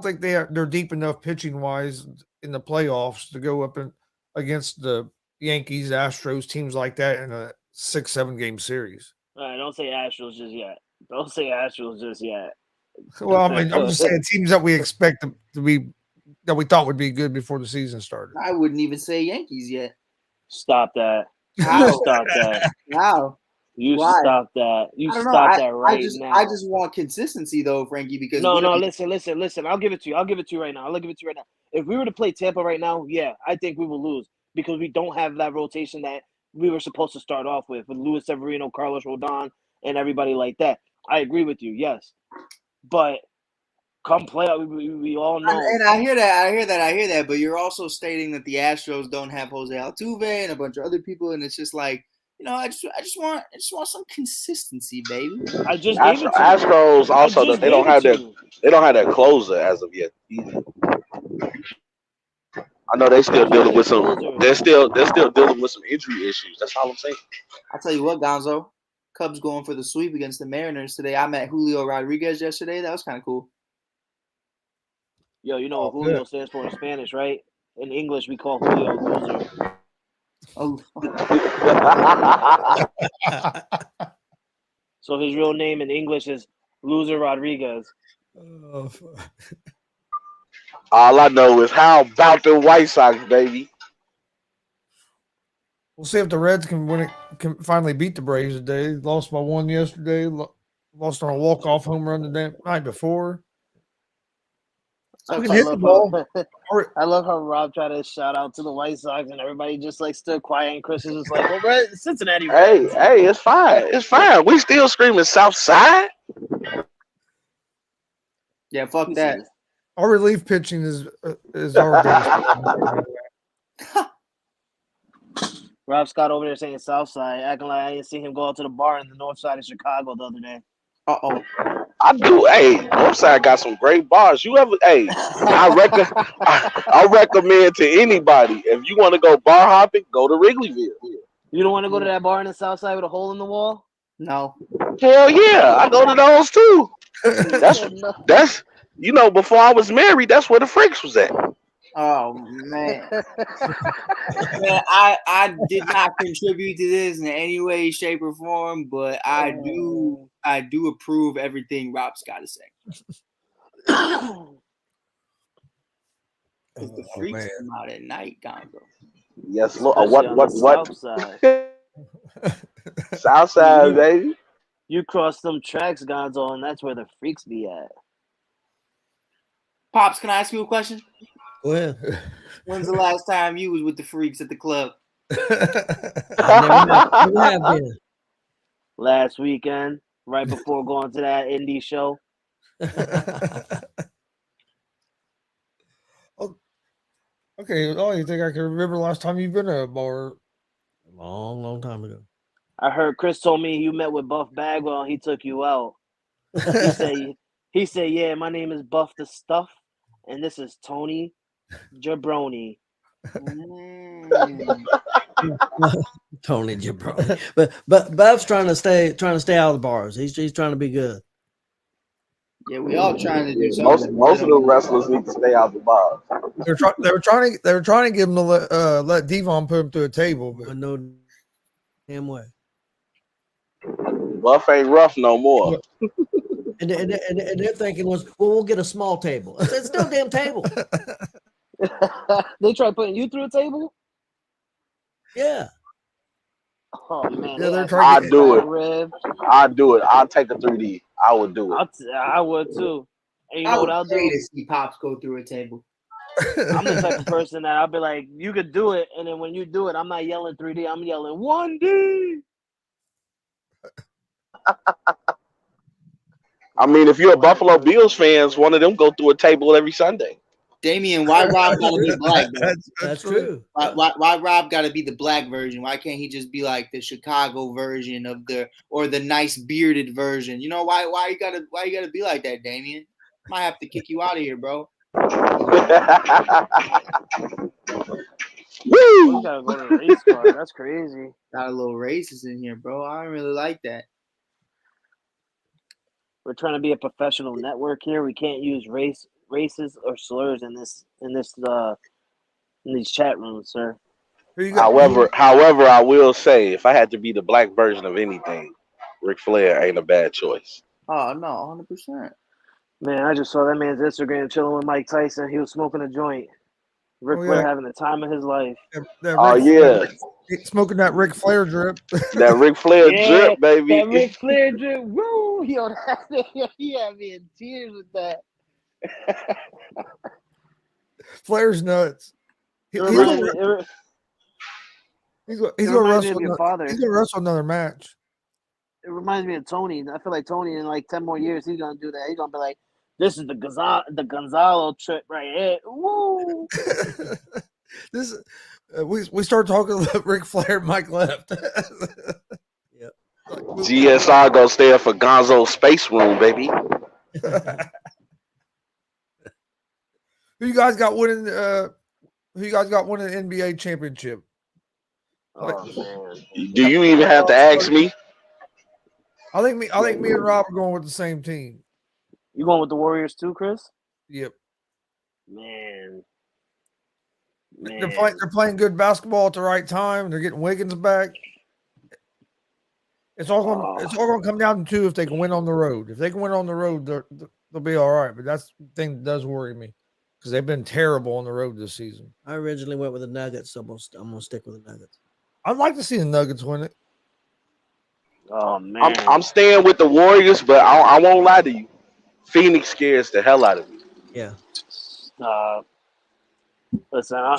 think they're deep enough pitching wise in the playoffs to go up against the Yankees, Astros, teams like that in a 6-7 game series. All right, don't say Astros just yet. Don't say Astros just yet. Well, I mean, I'm just saying teams that we expect to be that we thought would be good before the season started. I wouldn't even say Yankees yet. Stop that. How? You stop that. How? You Why? stop that. You I don't know. stop that right now. I just want consistency though, Frankie. Because no. Listen. I'll give it to you. I'll give it to you right now. If we were to play Tampa right now, yeah, I think we will lose because we don't have that rotation that we were supposed to start off with Luis Severino, Carlos Rodon, and everybody like that. I agree with you, yes, but come playoff, we all know. And I hear that. But you're also stating that the Astros don't have Jose Altuve and a bunch of other people, and it's just like. I just want some consistency, baby. I just gave it to Astros also they don't have that closer as of yet either. I know they still dealing with some. They're still dealing with some injury issues. That's all I'm saying. I tell you what, Gonzo, Cubs going for the sweep against the Mariners today. I met Julio Rodriguez yesterday. That was kind of cool. Yo, you know what Julio stands for in Spanish, right? In English, we call Julio loser. Oh. So his real name in English is Loser Rodriguez. All I know is how about the White Sox, baby. We'll see if the Reds can finally beat the Braves today. Lost by 1 yesterday. Lost on a walk-off home run the night before. I love how Rob tried to shout out to the White Sox and everybody just like stood quiet and Chris was just like, well, Cincinnati Reds. Hey, it's fine. It's fine. We still screaming South Side. Yeah, fuck that. Our relief pitching is our biggest. Rob Scott over there saying South Side, acting like I didn't see him go out to the bar in the north side of Chicago the other day. Uh-oh. I do. Hey, Northside got some great bars. I recommend to anybody, if you want to go bar hopping, go to Wrigleyville. You don't want to go to that bar in the south side with a hole in the wall? No. Hell yeah. I go to those too. That's before I was married, that's where the freaks was at. Oh man. Man, I did not contribute to this in any way, shape, or form, but I do approve everything Rob's got to say. Because the freaks come out at night, Gonzo. Yes, look. What? Southside, baby. You cross them tracks, Gonzo, and that's where the freaks be at. Pops, can I ask you a question? Go ahead. When's the last time you was with the freaks at the club? I never have been. Last weekend, right before going to that indie show. Okay. Oh, you think I can remember the last time you've been at a bar? A long time ago. I heard Chris told me you met with Buff Bagwell and he took you out. He said, yeah, my name is Buff the Stuff, and this is Tony Jabroni. Tony Jabroni. But Buff's trying to stay out of the bars. He's trying to be good. Yeah, we all trying to do something. Most of the wrestlers need to stay out the bars. They were trying to get him to let Devon put him through a table, but no damn way. Buff ain't rough no more. And their thinking was, well, we'll get a small table. It's still a damn table. They tried putting you through a table? Yeah. Oh man, yeah, they're trying. I'll do it. I'll take a 3D. I would do it. I would too. And you know what I'll do? To see Pops go through a table. I'm the type of person that I'll be like, you could do it, and then when you do it, I'm not yelling 3D. I'm yelling 1D. I mean, if you're a Buffalo Bills fan, one of them go through a table every Sunday. Damian, why Rob gotta be black? That's true. Why Rob gotta be the black version? Why can't he just be like the Chicago version or the nice bearded version? You know why you gotta be like that, Damian? Might have to kick you out of here, bro. Woo! You gotta go to the race car. That's crazy. Got a little racist in here, bro. I don't really like that. We're trying to be a professional network here. We can't use races or slurs in these chat rooms, sir. Who you got? However, I will say, if I had to be the black version of anything, Ric Flair ain't a bad choice. Oh no, 100%. Man, I just saw that man's Instagram chilling with Mike Tyson. He was smoking a joint. Ric Flair having the time of his life. Smoking that Ric Flair drip. That Ric Flair drip, baby. That Ric Flair drip. Woo! Yo, he had me in tears with that. Flair's nuts. He's gonna wrestle another match. It reminds me of Tony. I feel like Tony in like 10 more years, he's gonna do that. He's gonna be like, "This is the Gonzalo trip right here." Woo! We start talking about Ric Flair. Mike left. Yep. GSR gonna stand for GonzoSportsRoom, baby. Who you guys got winning? Who you guys got winning the NBA championship? Oh man! Do you even have to ask me? I think me and Rob are going with the same team. You going with the Warriors too, Chris? Yep. Man. They're playing good basketball at the right time. They're getting Wiggins back. It's all going to come down to if they can win on the road. If they can win on the road, they'll be all right. But that's the thing that does worry me because they've been terrible on the road this season. I originally went with the Nuggets, so I'm gonna stick with the Nuggets. I'd like to see the Nuggets win it. Oh man, I'm staying with the Warriors, but I won't lie to you. Phoenix scares the hell out of me. Yeah. Listen,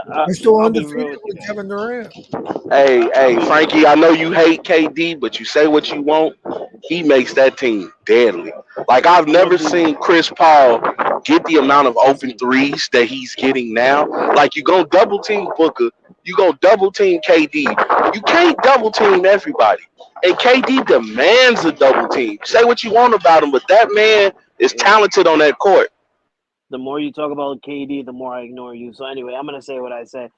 they're still undefeated with Kevin Durant. Hey, Frankie, I know you hate KD, but you say what you want. He makes that team deadly. Like, I've never seen Chris Paul get the amount of open threes that he's getting now. Like, you go double team Booker, you go double team KD. You can't double team everybody. And KD demands a double team. Say what you want about him, but that man is talented on that court. The more you talk about KD, the more I ignore you. So anyway, I'm gonna say what I say.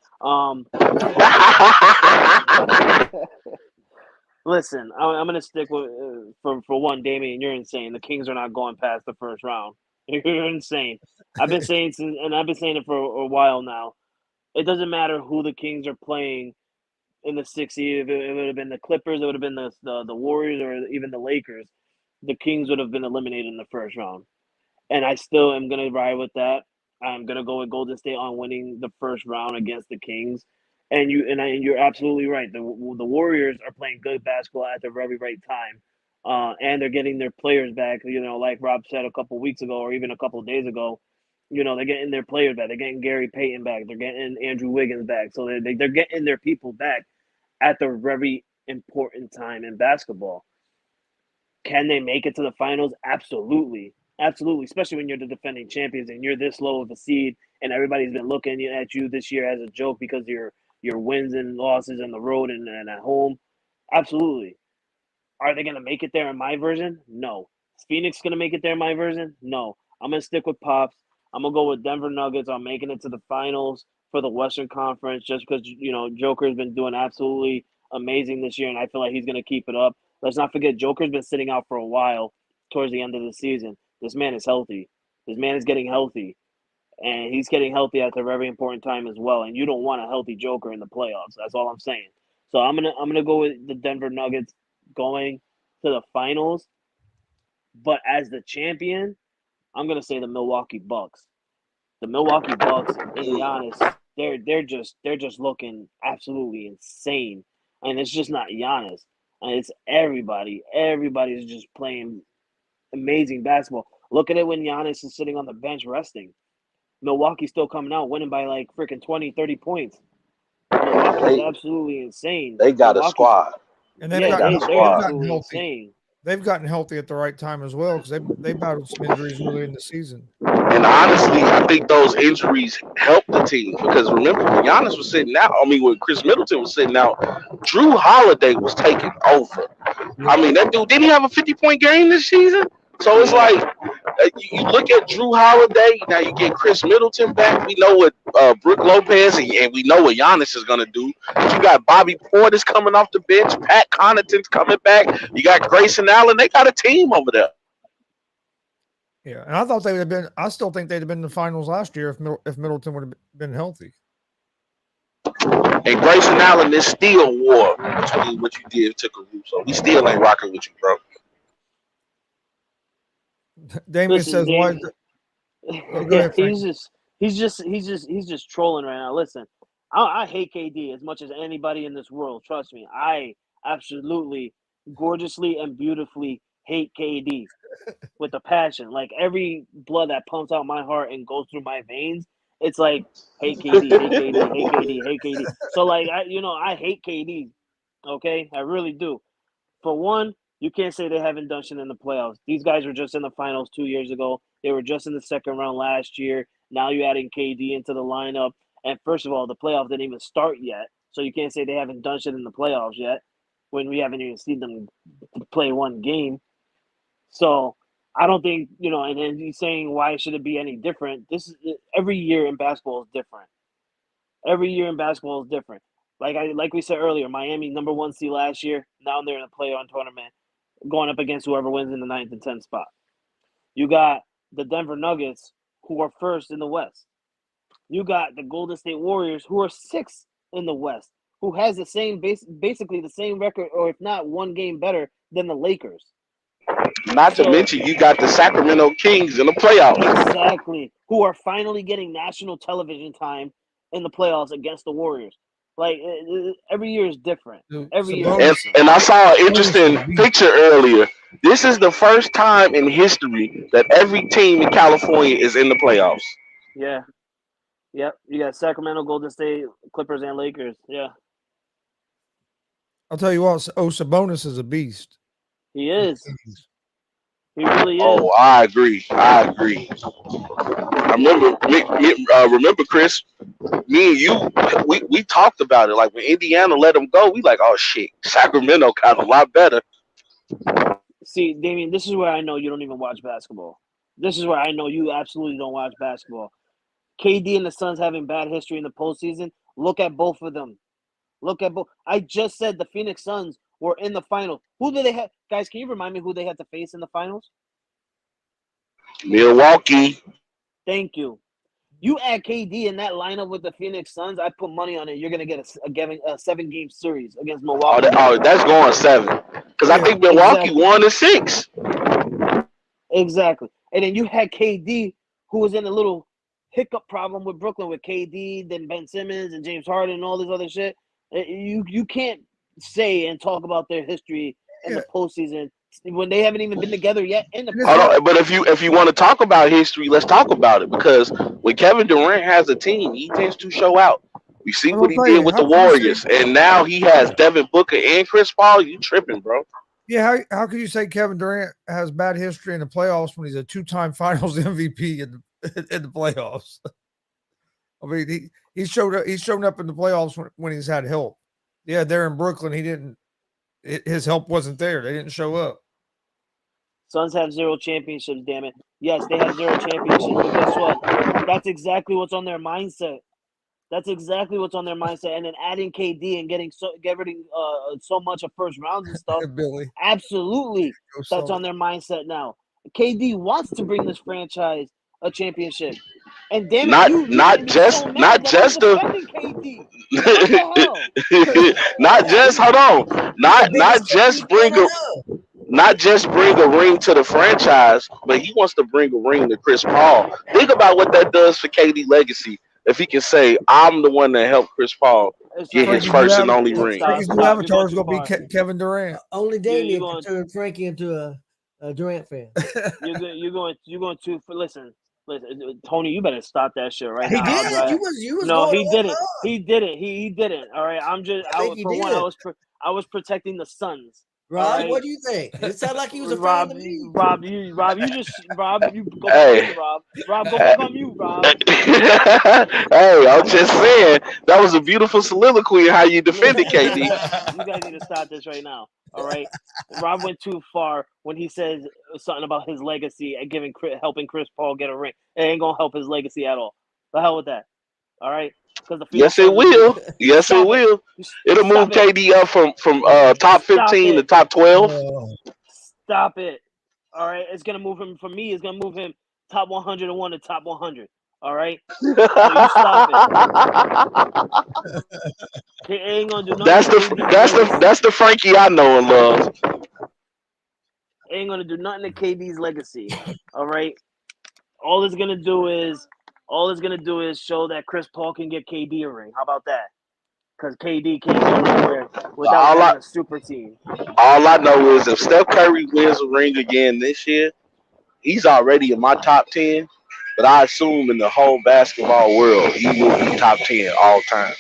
Listen, I'm gonna stick with for one, Damian. You're insane. The Kings are not going past the first round. You're insane. I've been saying it for a while now. It doesn't matter who the Kings are playing in the 6th seed. If it would have been the Clippers, it would have been the Warriors, or even the Lakers. The Kings would have been eliminated in the first round. And I still am going to ride with that. I'm going to go with Golden State on winning the first round against the Kings. And you're absolutely right. The Warriors are playing good basketball at the very right time. And they're getting their players back, like Rob said a couple weeks ago or even a couple of days ago. They're getting their players back. They're getting Gary Payton back. They're getting Andrew Wiggins back. So they're getting their people back at the very important time in basketball. Can they make it to the finals? Absolutely. Absolutely, especially when you're the defending champions and you're this low of a seed, and everybody's been looking at you this year as a joke because your wins and losses on the road and at home. Absolutely. Are they going to make it there in my version? No. Is Phoenix going to make it there in my version? No. I'm going to stick with Pops. I'm going to go with Denver Nuggets on making it to the finals for the Western Conference just because, Joker's been doing absolutely amazing this year, and I feel like he's going to keep it up. Let's not forget, Joker's been sitting out for a while towards the end of the season. This man is healthy. This man is getting healthy. And he's getting healthy at a very important time as well. And you don't want a healthy Joker in the playoffs. That's all I'm saying. So I'm gonna go with the Denver Nuggets going to the finals. But as the champion, I'm gonna say the Milwaukee Bucks. The Milwaukee Bucks and Giannis, they're just looking absolutely insane. And it's just not Giannis. And it's everybody. Everybody's just playing amazing basketball. Look at it when Giannis is sitting on the bench resting. Milwaukee's still coming out winning by like freaking 20, 30 points. Milwaukee's absolutely insane. They got a squad. And they've gotten healthy. Insane. They've gotten healthy at the right time as well because they battled some injuries early in the season. And honestly, I think those injuries helped the team because remember when Giannis was sitting out, when Chris Middleton was sitting out, Drew Holiday was taking over. I mean, that dude, didn't he have a 50-point game this season? So it's like you look at Drew Holiday, now you get Chris Middleton back. We know what Brook Lopez and we know what Giannis is going to do. But you got Bobby Portis coming off the bench. Pat Connaughton's coming back. You got Grayson Allen. They got a team over there. Yeah, and I thought they would have been. I still think they'd have been in the finals last year if Middleton would have been healthy. And Grayson Allen is still war between what you did to Caruso. We still ain't rocking with you, bro. Damien Listen, says, "Why?" Damien, Oh, go ahead, Frank. he's just trolling right now. Listen, I hate KD as much as anybody in this world. Trust me, I absolutely, gorgeously and beautifully hate KD with a passion. Like every blood that pumps out my heart and goes through my veins, it's like hate KD, hate KD, hate KD, hate KD. So like I hate KD. Okay, I really do. For one, you can't say they haven't done shit in the playoffs. These guys were just in the finals 2 years ago. They were just in the second round last year. Now you're adding KD into the lineup. And first of all, the playoffs didn't even start yet. So you can't say they haven't done shit in the playoffs yet when we haven't even seen them play one game. So I don't think, and then he's saying why should it be any different? This is every year in basketball is different. Every year in basketball is different. Like we said earlier, Miami #1 seed last year. Now they're in a playoff tournament, going up against whoever wins in the 9th and 10th spot. You got the Denver Nuggets, who are first in the West. You got the Golden State Warriors, who are sixth in the West, who has the same basically the same record, or if not one game better than the Lakers. Not to mention, you got the Sacramento Kings in the playoffs. Exactly, who are finally getting national television time in the playoffs against the Warriors. Like every year is different. Every year is different. And I saw an interesting picture earlier. This is the first time in history that every team in California is in the playoffs. Yeah. Yep. You got Sacramento, Golden State, Clippers, and Lakers. Yeah. I'll tell you what. Sabonis is a beast. He is. He really is. Oh, I agree. I remember, Chris, me and you, we talked about it. Like when Indiana let him go, we like, oh shit, Sacramento got a lot better. See, Damien, this is where I know you don't even watch basketball. This is where I know you absolutely don't watch basketball. KD and the Suns having bad history in the postseason. Look at both of them. Look at both. I just said the Phoenix Suns were in the finals. Who did they have? Guys, can you remind me who they had to face in the finals? Milwaukee. Thank you. You add KD in that lineup with the Phoenix Suns, I put money on it. You're going to get a 7-game series against Milwaukee. That's going 7. Because I think Milwaukee won in 6. Exactly. And then you had KD, who was in a little hiccup problem with Brooklyn with KD, then Ben Simmons and James Harden and all this other shit. You can't say and talk about their history in the postseason when they haven't even been together yet in the postseason. But if you want to talk about history, let's talk about it. Because when Kevin Durant has a team, he tends to show out. We see what he did with the Warriors, and now he has Devin Booker and Chris Paul. You tripping, bro? Yeah, how can you say Kevin Durant has bad history in the playoffs when he's a 2-time Finals MVP in the playoffs? I mean, he's shown up in the playoffs when he's had help. Yeah, there in Brooklyn, his help wasn't there. They didn't show up. Suns have 0 championships, damn it. Yes, they have 0 championships, but guess what? That's exactly what's on their mindset. That's exactly what's on their mindset. And then adding KD and getting so much of first rounds and stuff. Billy. Absolutely. That's on their mindset now. KD wants to bring this franchise a championship. And damn it, not just KD. What not just bring a ring to the franchise, but he wants to bring a ring to Chris Paul. Think about what that does for KD legacy. If he can say, I'm the one that helped Chris Paul get his first and only ring. His new avatar is going to be Kevin Durant. Only Damien can turn Frankie into a Durant fan. You're going to listen, Tony. You better stop that shit right now. He did. You was no, he didn't. He didn't. He didn't. All right. I was protecting the Suns. Rob, right. What do you think? It sounded like he was a Rob, fan to me. Rob, you go back on Rob. Rob, go back on mute, Rob. Hey, I'm just saying that was a beautiful soliloquy how you defended KD. You guys need to stop this right now. All right, Rob went too far when he says something about his legacy and helping Chris Paul get a ring. It ain't gonna help his legacy at all. The hell with that. All right. Yes, it will. Yes, it will. It'll move KD up from top 15 to top 12. Stop it. All right. It's going to move him, for me, it's going to move him top 101 to top 100. All right, so you stop it. He ain't gonna do nothing. That's the Frankie I know and love. Ain't gonna do nothing to KD's legacy. All right, all it's gonna do is show that Chris Paul can get KD a ring. How about that? Because KD can't go nowhere without having a super team. All I know is if Steph Curry wins a ring again this year, he's already in my top 10. But I assume in the whole basketball world, he will be top 10 all time.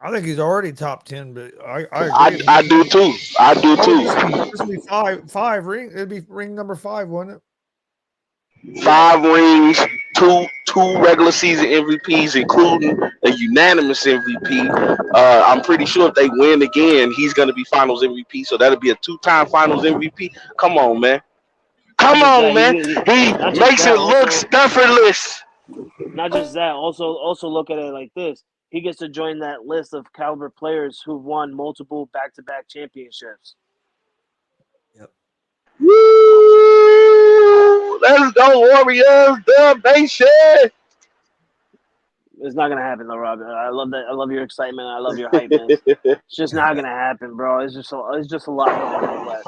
I think he's already top 10, but I agree. I do too. I do too. This would be five ring. It'd be ring number 5, wouldn't it? 5 rings, two regular season MVPs, including a unanimous MVP. I'm pretty sure if they win again, he's going to be Finals MVP. So that'll be a 2-time Finals MVP. Come on, man. Come on, man. He makes it look effortless. Not just that. Also look at it like this. He gets to join that list of caliber players who've won multiple back-to-back championships. Yep. Woo! Let's go, Warriors! The nation! It's not gonna happen, though, Rob. I love that. I love your excitement. I love your hypeness. It's just not gonna happen, bro. It's just a lot going on in the West.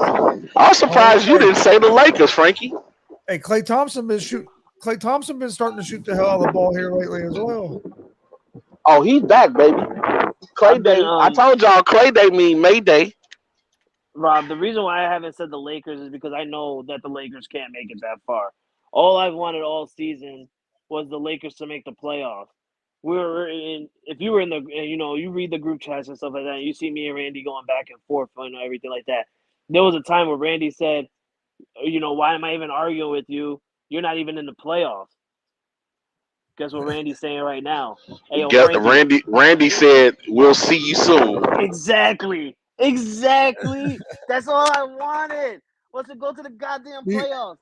I'm surprised you didn't say the Lakers, Frankie. Hey, Klay Thompson been starting to shoot the hell out of the ball here lately as well. Oh, he's back, baby. Clay Day. I told y'all Clay Day mean Mayday. Rob, the reason why I haven't said the Lakers is because I know that the Lakers can't make it that far. All I've wanted all season was the Lakers to make the playoffs. If you were in the, you read the group chats and stuff like that, and you see me and Randy going back and forth and everything like that. There was a time where Randy said, why am I even arguing with you? You're not even in the playoffs. Guess what Randy's saying right now? Hey, Randy said, we'll see you soon. Exactly. That's all I wanted was to go to the goddamn playoffs.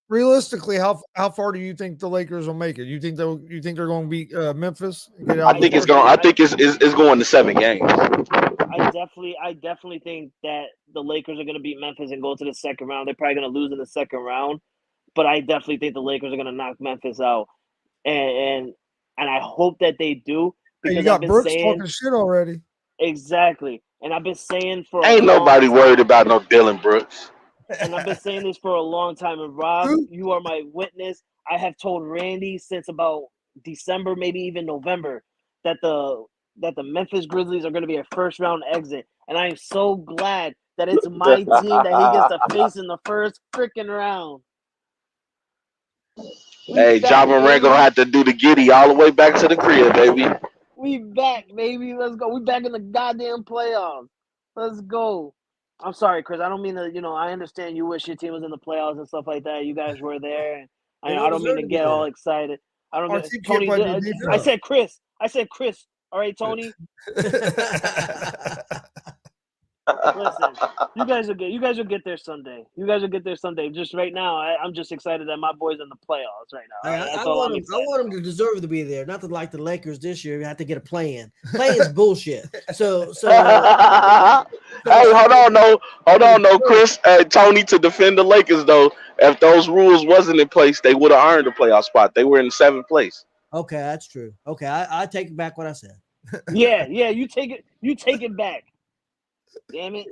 Realistically, how far do you think the Lakers will make it? You think they're going to beat Memphis? I think it's going to 7 games. I definitely think that the Lakers are going to beat Memphis and go to the second round. They're probably going to lose in the second round, but I definitely think the Lakers are going to knock Memphis out, and I hope that they do. Because you got Brooks talking shit already. Exactly, and I've been saying for ain't nobody worried about no Dylan Brooks. And I've been saying this for a long time. And Rob, you are my witness. I have told Randy since about December, maybe even November, that the Memphis Grizzlies are going to be a first round exit. And I am so glad that it's my team that he gets to face in the first freaking round. Hey, Ja Morant gonna have to do the giddy all the way back to the crib, baby. We back, baby. Let's go. We back in the goddamn playoffs. Let's go. I'm sorry, Chris. I don't mean to, I understand you wish your team was in the playoffs and stuff like that. You guys were there. And I don't mean to get all excited. I don't get Tony. I said Chris. All right, Tony. Listen, you guys will get there Sunday. Just right now, I'm just excited that my boy's in the playoffs right now. I want him to deserve to be there. Nothing like the Lakers this year. You have to get a play-in. Play-in's bullshit. So hey, hold on, no, Chris. Tony, to defend the Lakers though, if those rules wasn't in place, they would have earned a playoff spot. They were in 7th place. Okay, that's true. Okay, I take back what I said. Yeah, you take it back. Damn it.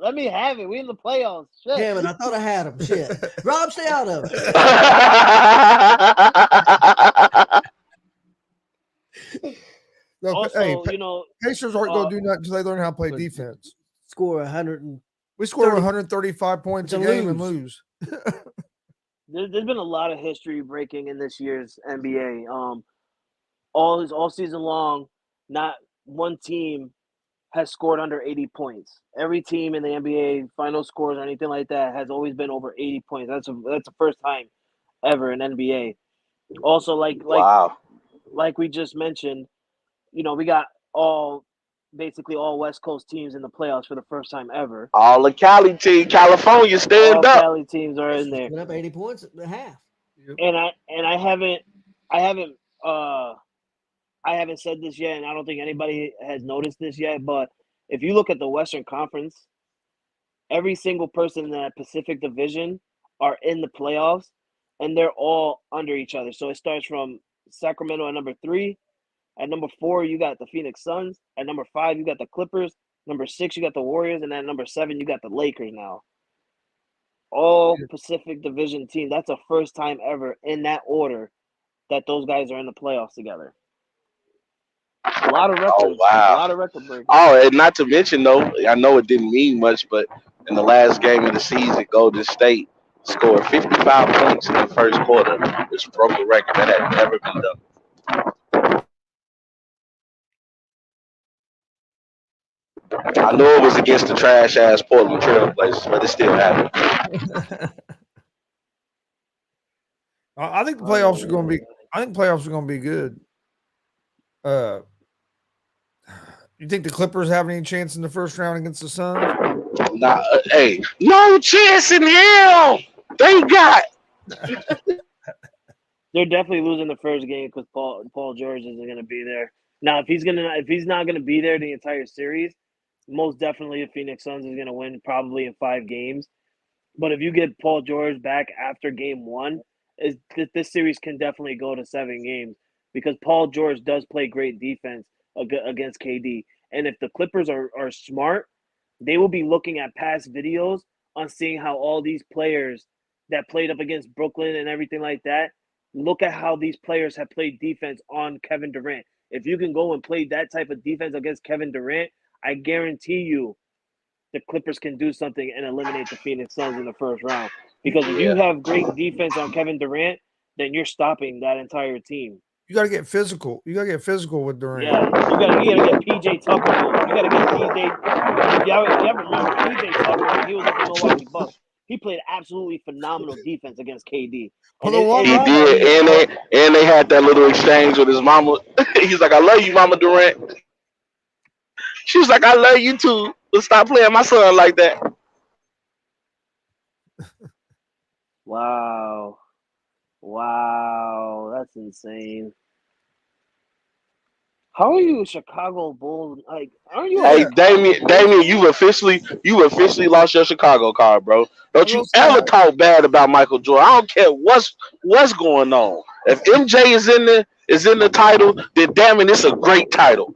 Let me have it. We in the playoffs. Shit. Damn it, I thought I had him. Shit. Rob, stay out of it. Also, Pacers aren't going to do nothing until they learn how to play defense. Score 100. We score 135 points a game and lose. There's been a lot of history breaking in this year's NBA. All season long, not one team has scored under 80 points. Every team in the NBA final scores or anything like that has always been over 80 points. That's the first time ever in NBA. Also, like we just mentioned, we got basically all West Coast teams in the playoffs for the first time ever. All the California stand up. Cali teams are in there. Went up 80 points at half. And I haven't said this yet, and I don't think anybody has noticed this yet, but if you look at the Western Conference, every single person in that Pacific Division are in the playoffs, and they're all under each other. So it starts from Sacramento at number 3. At number 4, you got the Phoenix Suns. At number 5, you got the Clippers. Number 6, you got the Warriors. And at number 7, you got the Lakers now. All Pacific Division team. That's the first time ever in that order that those guys are in the playoffs together. A lot of records. Oh, wow. A lot of record breakers. Oh, and not to mention, though, I know it didn't mean much, but in the last game of the season, Golden State scored 55 points in the first quarter, which broke a record that had never been done. I knew it was against the trash-ass Portland Trailblazers, but it still happened. I think the playoffs are going to be. I think playoffs are going to be good. You think the Clippers have any chance in the first round against the Suns? Nah, hey, no chance in hell. They got. They're definitely losing the first game because Paul George isn't going to be there. Now, if he's not going to be there the entire series, most definitely the Phoenix Suns is going to win probably in 5 games. But if you get Paul George back after game 1, this series can definitely go to 7 games because Paul George does play great defense against KD. And if the Clippers are smart, they will be looking at past videos on seeing how all these players that played up against Brooklyn and everything like that, look at how these players have played defense on Kevin Durant. If you can go and play that type of defense against Kevin Durant, I guarantee you the Clippers can do something and eliminate the Phoenix Suns in the first round. Because if you have great defense on Kevin Durant, then you're stopping that entire team. You got to get physical. You got to get physical with Durant. Yeah, you got to get PJ Tucker. You got to get PJ. If you ever remember PJ Tucker when he was with the Milwaukee Bucks, he played absolutely phenomenal defense against KD. He did, and they had that little exchange with his mama. He's like, "I love you, Mama Durant." She was like, "I love you too. Let's stop playing my son like that." Wow, that's insane. How are you a Chicago Bulls? Like, aren't you? Hey, Damien, you officially lost your Chicago card, bro. Don't you ever talk bad about Michael Jordan. I don't care what's going on. If MJ is in the title, then damn it, it's a great title.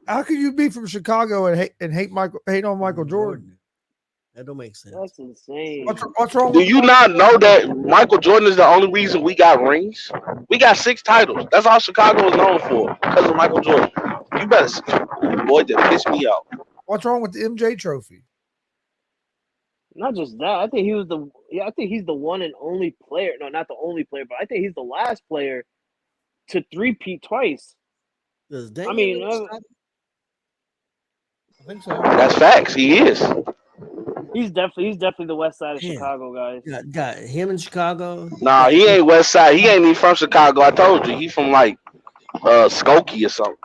How could you be from Chicago and hate on Michael Jordan? That don't make sense. That's insane. What's wrong? Do you not know that Michael Jordan is the only reason we got rings? We got 6 titles. That's all Chicago is known for because of Michael Jordan. You better, boy, that pissed me off. What's wrong with the MJ trophy? Not just that. I think he's the one and only player. No, not the only player, but I think he's the last player to three-peat twice. I mean, I think so. That's facts. He is. He's definitely the west side of Chicago, guys. Got him in Chicago. Nah, he ain't west side. He ain't even from Chicago. I told you. He from like Skokie or something.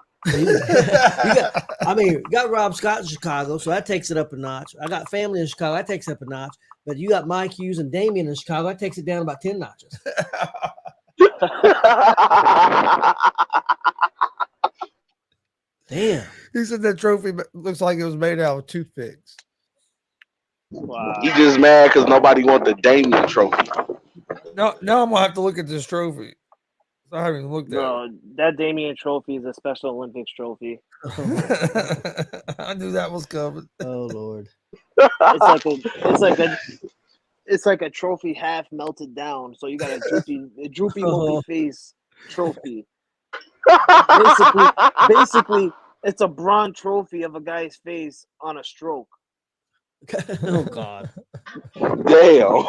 Got Rob Scott in Chicago, so that takes it up a notch. I got family in Chicago, that takes it up a notch. But you got Mike Hughes and Damian in Chicago, that takes it down about 10 notches. Damn. He said that trophy looks like it was made out of toothpicks. Wow. He just mad because nobody want the Damian trophy. No, now I'm gonna have to look at this trophy. I haven't even looked at it. That Damian trophy is a Special Olympics trophy. I knew that was coming. Oh Lord. It's like a trophy half melted down. So you got a droopy movie face trophy. Basically, it's a bronze trophy of a guy's face on a stroke. Oh God. Damn.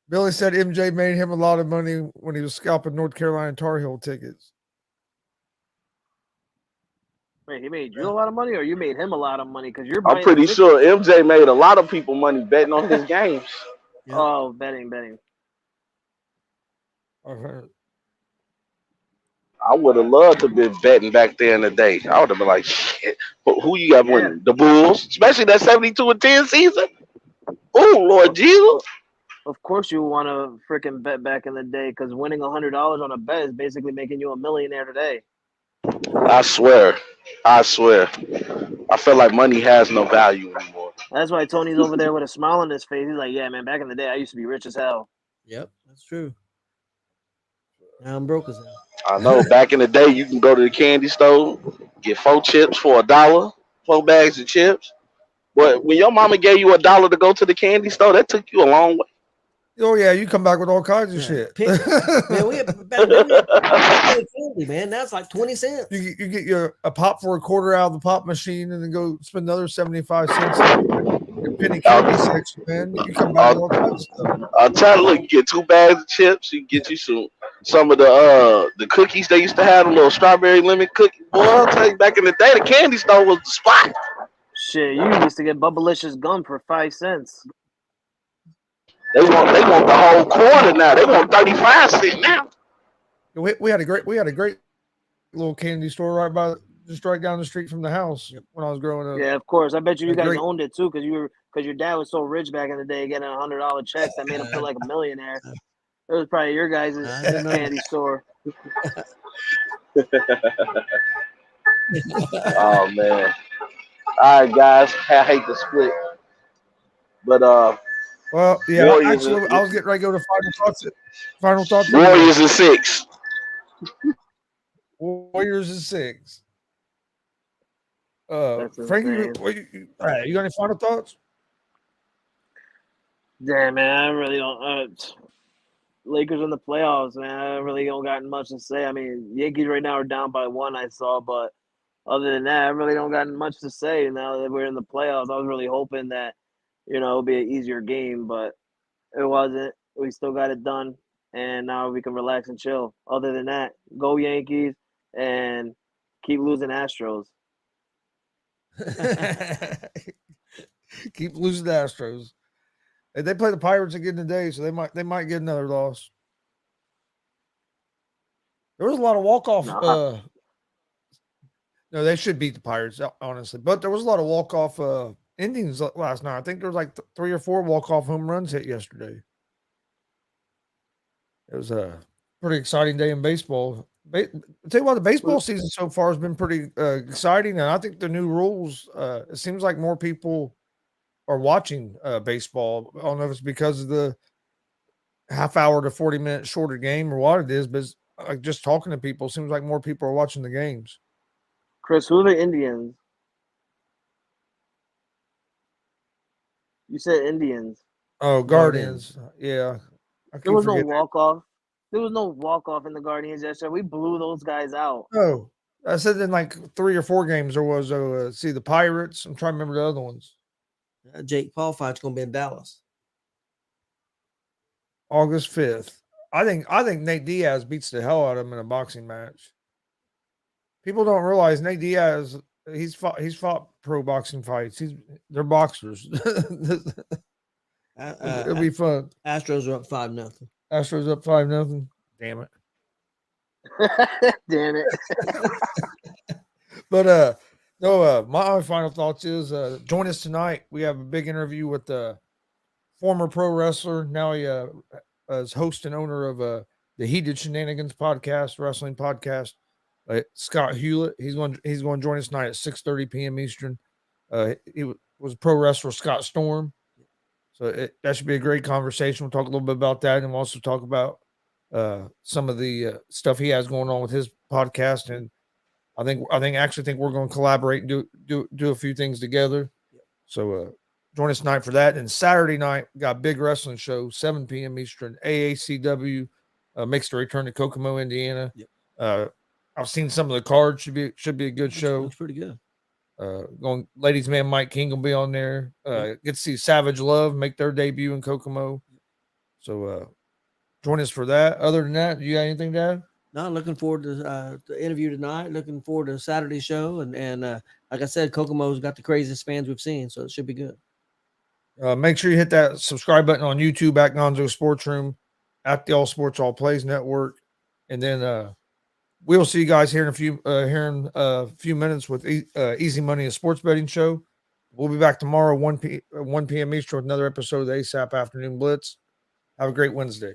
Billy said MJ made him a lot of money when he was scalping North Carolina Tar Heel tickets. Wait, he made you a lot of money, or you made him a lot of money? Because I'm pretty sure MJ made a lot of people money betting on his games. Yeah. Oh, betting. I've heard. I would have loved to be betting back there in the day. I would have been like, shit, who you got winning? The Bulls, especially that 72-10 season. Oh, Lord Jesus. Of course you want to freaking bet back in the day because winning $100 on a bet is basically making you a millionaire today. I swear. I feel like money has no value anymore. That's why Tony's over there with a smile on his face. He's like, yeah, man, back in the day, I used to be rich as hell. Yep, that's true. Now I'm broke as hell. I know. Back in the day, you can go to the candy store, get 4 chips for $1, 4 bags of chips. But when your mama gave you $1 to go to the candy store, that took you a long way. Oh yeah, you come back with all kinds of shit. Man, we had candy, man. That's like 20 cents. You get a pop for $0.25 out of the pop machine, and then go spend another 75 cents in penny candy section, man. You come back with all kinds of stuff. I'll tell you, look, you get 2 bags of chips. You get you some of the cookies they used to have, the little strawberry lemon cookie. Boy, I'll tell you, back in the day, the candy store was the spot. Shit, you used to get Bubblicious gum for 5 cents. They want the whole quarter now. They want 35 cents now. We had a great little candy store right down the street from the house when I was growing up. Yeah, of course. I bet you guys owned it too, because your dad was so rich back in the day, getting $100 checks that made him feel like a millionaire. It was probably your guys' candy store. Oh man. All right, guys. I hate to split, but well, yeah. Warriors Actually, I was getting ready to go to final thoughts. Warriors is 6. Warriors is 6. Frankie, you got any final thoughts? Damn, man, I really don't. Lakers in the playoffs, man. I really don't got much to say. I mean, Yankees right now are down by 1, I saw, but other than that, I really don't got much to say. Now that we're in the playoffs, I was really hoping that, it'll be an easier game, but it wasn't. We still got it done, and now we can relax and chill. Other than that, go Yankees and keep losing Astros. Keep losing the Astros. They play the Pirates again today, so they might get another loss. There was a lot of walk-off. No, they should beat the Pirates, honestly. But there was a lot of walk-off endings last night. I think there was like 3 or 4 walk-off home runs hit yesterday. It was a pretty exciting day in baseball. I'll tell you what, the baseball season so far has been pretty exciting, and I think the new rules. It seems like more people are watching baseball. I don't know if it's because of the half-hour to 40-minute shorter game or what it is, but like just talking to people, seems like more people are watching the games. Chris, who are the Indians? You said Indians. Oh, Guardians. Yeah. There was no walk-off. There was no walk-off in the Guardians yesterday. We blew those guys out. Oh, I said in like 3 or 4 games there was, see, the Pirates. I'm trying to remember the other ones. Jake Paul fight's going to be in Dallas. August 5th. I think Nate Diaz beats the hell out of him in a boxing match. People don't realize Nate Diaz, he's fought pro boxing fights. They're boxers. It'll be fun. Astros are up 5-0. Astros up 5-0. Damn it. Damn it. But no, my final thoughts is join us tonight. We have a big interview with the former pro wrestler. Now he is host and owner of the Heated Shenanigans podcast, wrestling podcast. Scott Hewlett. He's going to join us tonight at 6:30 p.m. Eastern. He was a pro wrestler, Scott Storm. So that should be a great conversation. We'll talk a little bit about that, and we'll also talk about some of the stuff he has going on with his podcast. And I think we're going to collaborate and do a few things together. So join us tonight for that. And Saturday night, we got a big wrestling show, 7 p.m. Eastern. AACW makes a return to Kokomo, Indiana. Yep. I've seen some of the cards. Should be a good show. Looks pretty good. Ladies man Mike King will be on there. Get to see Savage Love make their debut in Kokomo. So join us for that. Other than that, you got anything to add? No, looking forward to the interview tonight. Looking forward to Saturday's show. And like I said, Kokomo's got the craziest fans we've seen, so it should be good. Make sure you hit that subscribe button on YouTube at GonzoSportsRoom, at the All Sports All Plays Network. And then we'll see you guys here in a few minutes with Easy Money, a sports betting show. We'll be back tomorrow, 1 p.m. Eastern with another episode of the ASAP Afternoon Blitz. Have a great Wednesday.